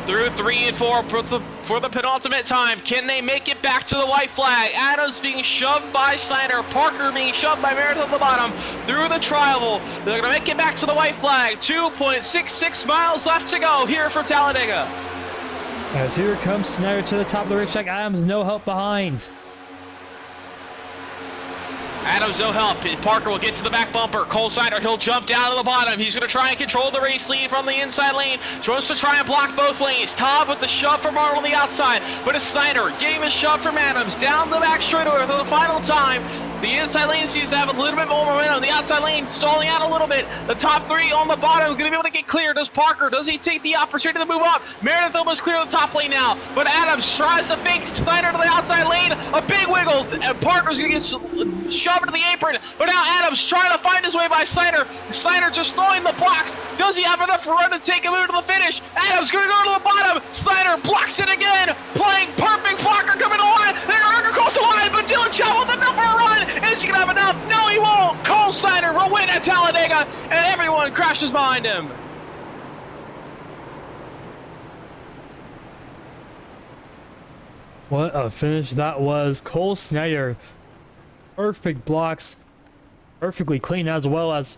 Through 3 and 4 for the penultimate time. Can they make it back to the white flag? Adams being shoved by Snyder. Parker being shoved by Meredith at the bottom. Through the tri-oval. They're going to make it back to the white flag. 2.66 miles left to go here for Talladega. As here comes Snyder to the top of the racetrack. Adams no help behind. Adams no help. Parker will get to the back bumper. Cole Snyder, he'll jump down to the bottom. He's going to try and control the race lead from the inside lane. Tries to try and block both lanes. Todd with the shove from Arnold on the outside. But it's Snyder getting the shove from Adams down the back straightaway for the final time. The inside lane seems to have a little bit more momentum. The outside lane stalling out a little bit. The top 3 on the bottom going to be able to get clear. Does Parker? Does he take the opportunity to move up? Meredith almost clear the top lane now. But Adams tries to fake Snyder to the outside lane. A big wiggle. And Parker's going to get shoved into the apron. But now Adams trying to find his way by Snyder. Snyder just throwing the blocks. Does he have enough run to take him into the finish? Adams going to go to the bottom. Snyder blocks it again. Playing perfect. Parker coming to the line. They're going to cross the line. But Dylan Chow with enough for a run. Is he going to have enough? No, he won't. Cole Snyder will win at Talladega. And everyone crashes behind him. What a finish that was. Cole Snyder. Perfect blocks. Perfectly clean as well as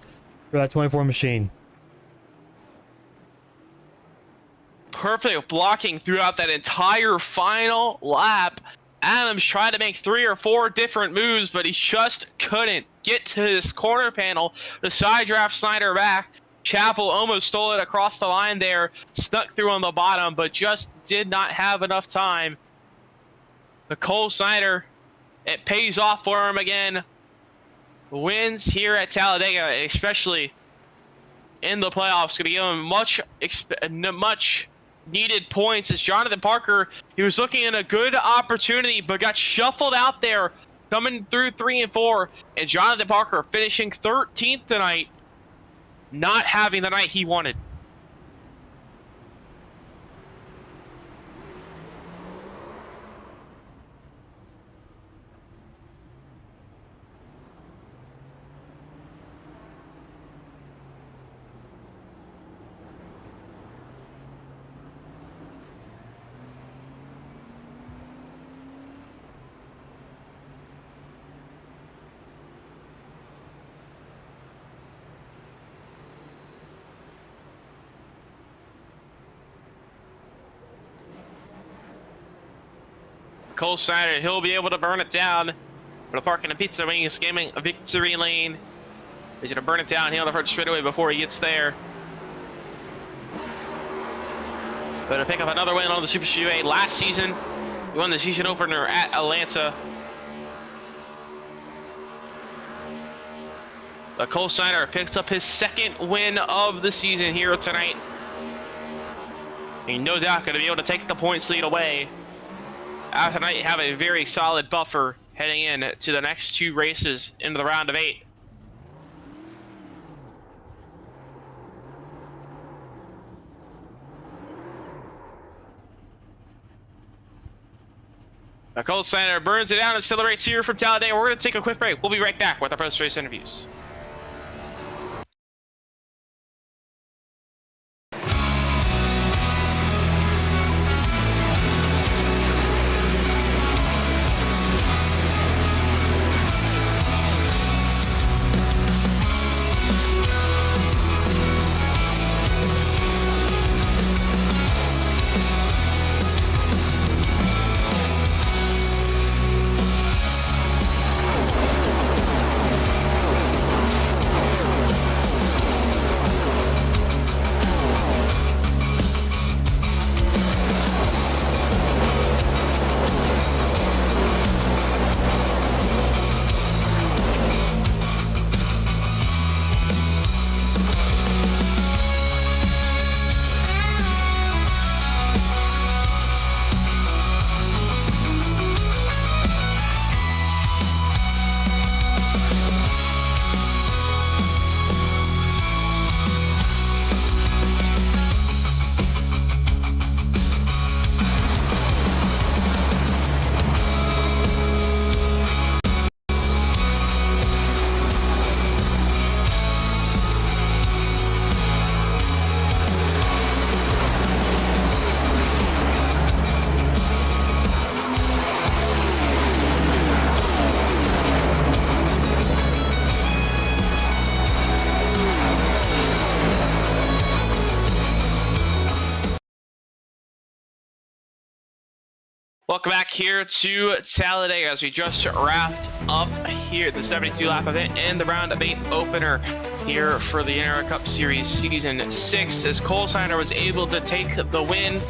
for that 24 machine. Perfect blocking throughout that entire final lap. Adams tried to make 3 or 4 different moves, but he just couldn't get to this corner panel to side draft Snyder back. Chapel almost stole it across the line there, snuck through on the bottom, but just did not have enough time. The Cole Snyder, it pays off for him again. Wins here at Talladega, especially in the playoffs, going to give him much needed points, as Jonathan Parker, he was looking at a good opportunity but got shuffled out there coming through 3 and 4, and Jonathan Parker finishing 13th tonight, not having the night he wanted. Cole Snyder, he'll be able to burn it down. But parking a pizza wing, scamming a victory lane. He's gonna burn it down here on the front straightaway before he gets there. But to pick up another win on the Super Speedway last season. He won the season opener at Atlanta. But Cole Snyder picks up his 2nd win of the season here tonight. And no doubt gonna be able to take the points lead away. After tonight, have a very solid buffer heading in to the next 2 races into the round of 8. Cole Steiner burns it down and celebrates here from Talladega. We're going to take a quick break. We'll be right back with our post-race interviews. Welcome back here to Talladega as we just wrapped up here the 72 lap event and the round of 8 opener here for the NAOR Cup Series Season 6 as Cole Steiner was able to take the win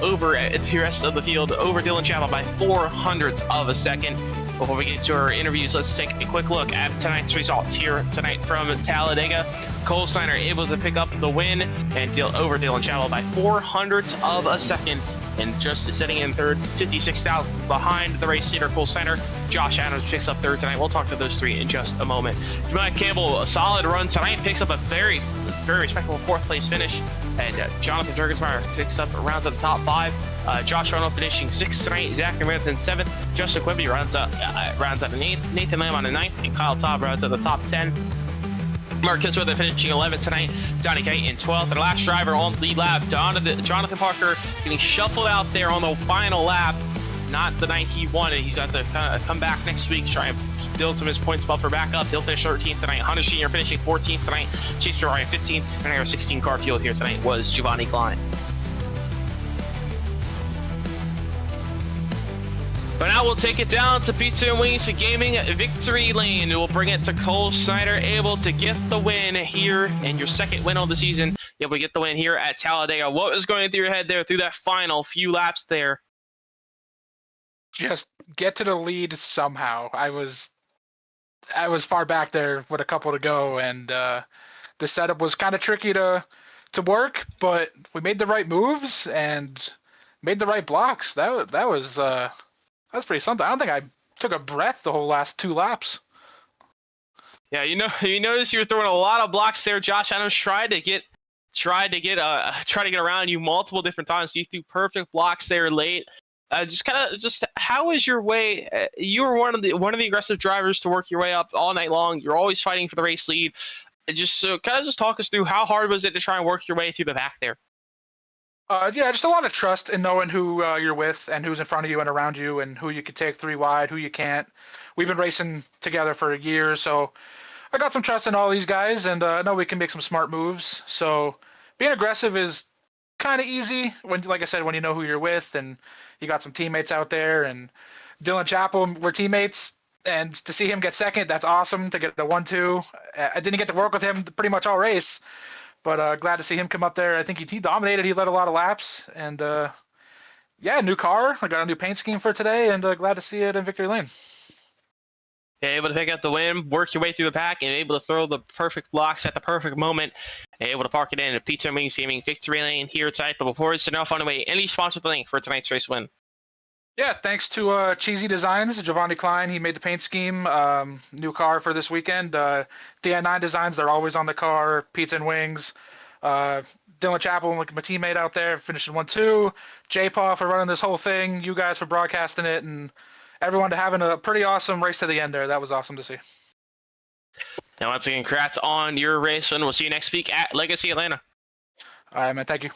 over the rest of the field over Dylan Chapel by 0.04 of a second. Before we get to our interviews, let's take a quick look at tonight's results here tonight from Talladega. Cole Steiner able to pick up the win and deal over Dylan Chapel by 0.04 of a second. And just sitting in third, 56 thousandths behind the race leader, Cole Steiner. Josh Adams picks up third tonight. We'll talk to those three in just a moment. Jamal Campbell, a solid run tonight, picks up a very respectable fourth place finish. And Jonathan Jurgensmeyer picks up, rounds at the top 5. Josh Reynolds finishing 6th tonight. Zachary Marathon 7th. Justin Quimby rounds out the 8th. Nathan Lamb on the 9th. And Kyle Taub rounds at the top 10. Mark Kinsworth finishing 11th tonight. Donnie Kite in 12th. And last driver on the lead lap, Jonathan Parker getting shuffled out there on the final lap. Not the night he wanted. He's got to kind of come back next week, try and build some of his points buffer back up. He'll finish 13th tonight. Hunter Senior finishing 14th tonight. Chase Ferrari 15th. And our 16 car field here tonight was Giovanni Klein. But now we'll take it down to Pizza and Wings Gaming Victory Lane. We'll bring it to Cole Steiner, able to get the win here, and your second win of the season. Able to get the win here at Talladega. What was going through your head there through that final few laps there? Just get to the lead somehow. I was far back there with a couple to go, and the setup was kind of tricky to work, but we made the right moves and made the right blocks. That's pretty something. I don't think I took a breath the whole last 2 laps. Yeah, you notice you were throwing a lot of blocks there. Josh Adams tried to get around you multiple different times. You threw perfect blocks there late. Just how was your way? You were one of the aggressive drivers to work your way up all night long. You're always fighting for the race lead. Just talk us through how hard was it to try and work your way through the back there? Yeah, just a lot of trust in knowing who you're with and who's in front of you and around you and who you can take 3 wide, who you can't. We've been racing together for a year, so I got some trust in all these guys, and I know we can make some smart moves. So being aggressive is kind of easy when, like I said, when you know who you're with and you got some teammates out there. And Dylan Chapel, we're teammates, and to see him get second, that's awesome. To get the 1-2, I didn't get to work with him pretty much all race. But glad to see him come up there. I think he dominated. He led a lot of laps. And, yeah, new car. I got a new paint scheme for today, and glad to see it in Victory Lane. Yeah, able to pick up the win, work your way through the pack, and able to throw the perfect blocks at the perfect moment, and able to park it in a Pizza and Wings Gaming Victory Lane here tonight. But before it's enough on the way, any sponsor link for tonight's race win? Yeah, thanks to Cheesy Designs, Giovanni Klein. He made the paint scheme, new car for this weekend. DN9 Designs, they're always on the car. Pizza and Wings. Dylan Chappell, like my teammate out there, finishing 1-2. J-Paw for running this whole thing. You guys for broadcasting it, and everyone to having a pretty awesome race to the end there. That was awesome to see. And once again, congrats on your race, and we'll see you next week at Legacy Atlanta. All right, man. Thank you.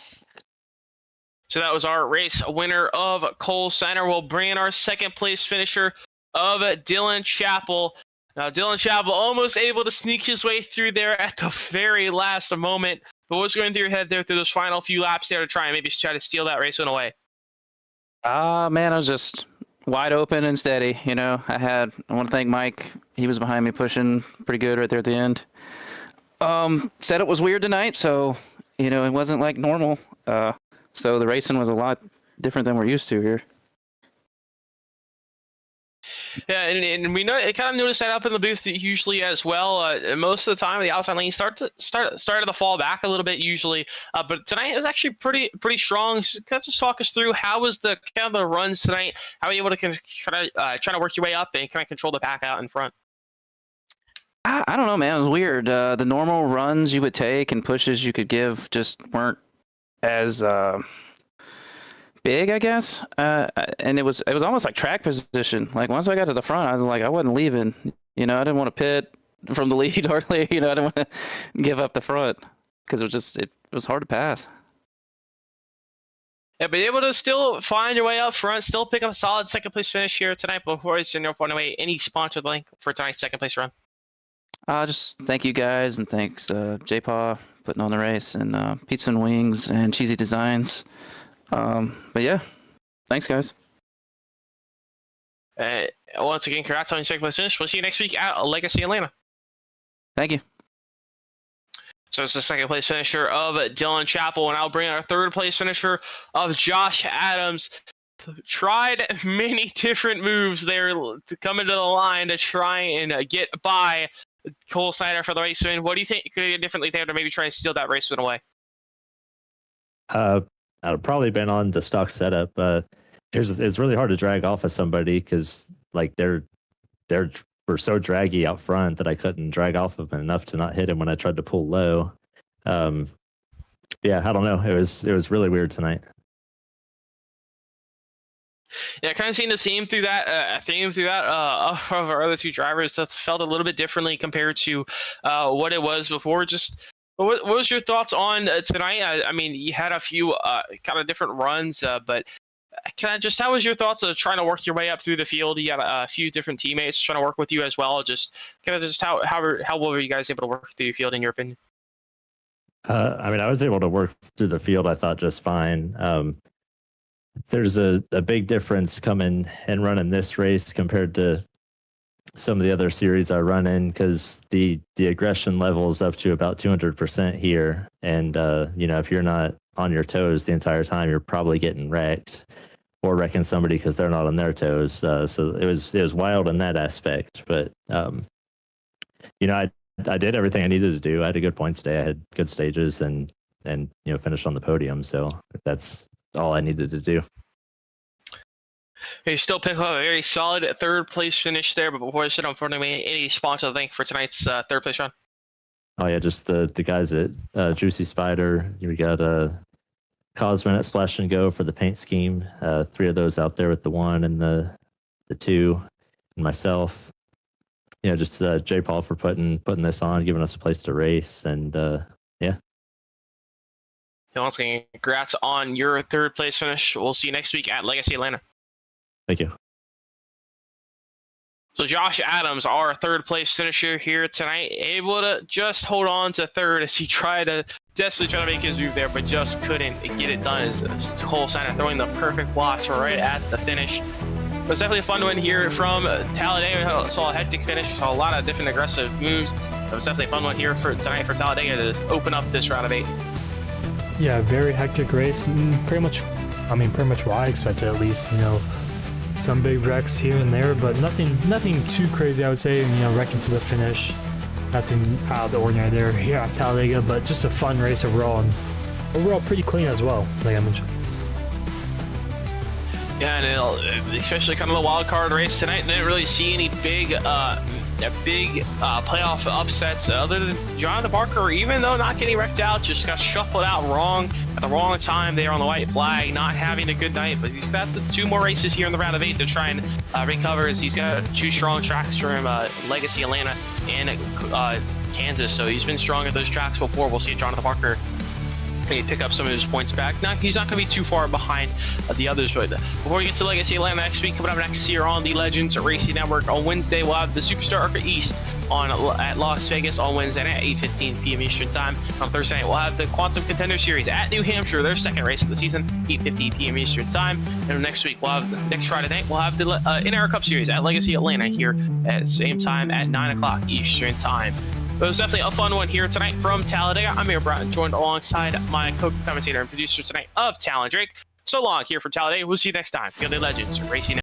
So that was our race winner of Cole Center. We'll bring in our second place finisher of Dylan Chappell. Now, Dylan Chappell almost able to sneak his way through there at the very last moment. But what's going through your head there through those final few laps there to try and maybe try to steal that race win away? Man, I was just wide open and steady. I want to thank Mike. He was behind me pushing pretty good right there at the end. Said it was weird tonight, so, it wasn't like normal. So the racing was a lot different than we're used to here. Yeah, and we know I kind of noticed that up in the booth usually as well. Most of the time, the outside lane started to fall back a little bit usually, but tonight it was actually pretty strong. Just talk us through how was the kind of the runs tonight? How were you able to try to work your way up and kind of control the pack out in front? I don't know, man. It was weird. The normal runs you would take and pushes you could give just weren't as big, I guess. And it was almost like track position. Like once I got to the front, I was like, I wasn't leaving. I didn't want to pit from the lead hardly. I didn't want to give up the front because it was hard to pass. Yeah, but able to still find your way up front, still pick up a solid second place finish here tonight. Before it's in your point away, any sponsored link for tonight's second place run? Just thank you guys, and thanks J-Paw putting on the race, and Pizza and Wings and Cheesy Designs. But yeah, thanks guys. Once again, congrats on your second place finish. We'll see you next week at Legacy Atlanta. Thank you. So it's the second place finisher of Dylan Chappell, and I'll bring our third place finisher of Josh Adams. Tried many different moves there to come into the line to try and get by Cole Snyder for the race win. What do you think you could have done differently there to maybe try and steal that race win away? I'd probably been on the stock setup. It's really hard to drag off of somebody because like they're were so draggy out front that I couldn't drag off of him enough to not hit him when I tried to pull low. Yeah, I don't know. It was really weird tonight. Yeah, kind of seeing the theme through that. Of our other two drivers that felt a little bit differently compared to what it was before. Just what was your thoughts on tonight? I mean, you had a few kind of different runs, but kind of just how was your thoughts of trying to work your way up through the field? You got a few different teammates trying to work with you as well. Just kind of just how well were you guys able to work through the field in your opinion? I mean, I was able to work through the field, I thought, just fine. There's a big difference coming and running this race compared to some of the other series I run in because the aggression level is up to about 200% here. And, if you're not on your toes the entire time, you're probably getting wrecked or wrecking somebody because they're not on their toes. So it was wild in that aspect. But, I did everything I needed to do. I had a good points day. I had good stages and finished on the podium. So that's all I needed to do. You still pick up a very solid third place finish there, but before I sit on front of me, any sponsor to thank for tonight's third place run? Oh yeah, just the guys at Juicy Spider. We got Cosman at Splash and Go for the paint scheme. 3 of those out there with the 1 and the 2, and myself. Just J. Paul for putting this on, giving us a place to race, and yeah. Once again, congrats on your third place finish. We'll see you next week at Legacy Atlanta. Thank you. So Josh Adams, our third place finisher here tonight, able to just hold on to third as he desperately tried to make his move there, but just couldn't get it done as Cole Snyder throwing the perfect blocks right at the finish. It was definitely a fun win here from Talladega. We saw a hectic finish. We saw a lot of different aggressive moves. It was definitely a fun one here for tonight for Talladega to open up this round of 8. Yeah, very hectic race, and pretty much what I expected at least. Some big wrecks here and there, but nothing too crazy, I would say. Wrecking to the finish, nothing out of the ordinary there here at Talladega, but just a fun race overall, and overall pretty clean as well, like I mentioned. Yeah, and especially kind of the wild card race tonight, didn't really see any big big playoff upsets other than Jonathan Parker, even though not getting wrecked out, just got shuffled out wrong at the wrong time there on the white flag, not having a good night. But he's got the 2 more races here in the round of 8 to try and recover, as he's got 2 strong tracks from Legacy Atlanta and Kansas. So he's been strong at those tracks before. We'll see if Jonathan Parker can pick up some of his points back. He's not going to be too far behind the others. But before we get to Legacy Atlanta next week, coming up next here on the Legends Racing Network, on Wednesday we'll have the Superstar ARCA East at Las Vegas on Wednesday at 8:15 p.m. Eastern Time. On Thursday night we'll have the Quantum Contender Series at New Hampshire, their second race of the season, 8:50 p.m. Eastern Time. And next week next Friday night we'll have the NAOR Cup Series at Legacy Atlanta here at the same time at 9 o'clock Eastern Time. But it was definitely a fun one here tonight from Talladega. I'm Aaron Brown, joined alongside my co-commentator and producer tonight of Talon Drake. So long here from Talladega. We'll see you next time. Feel the Legends Racing.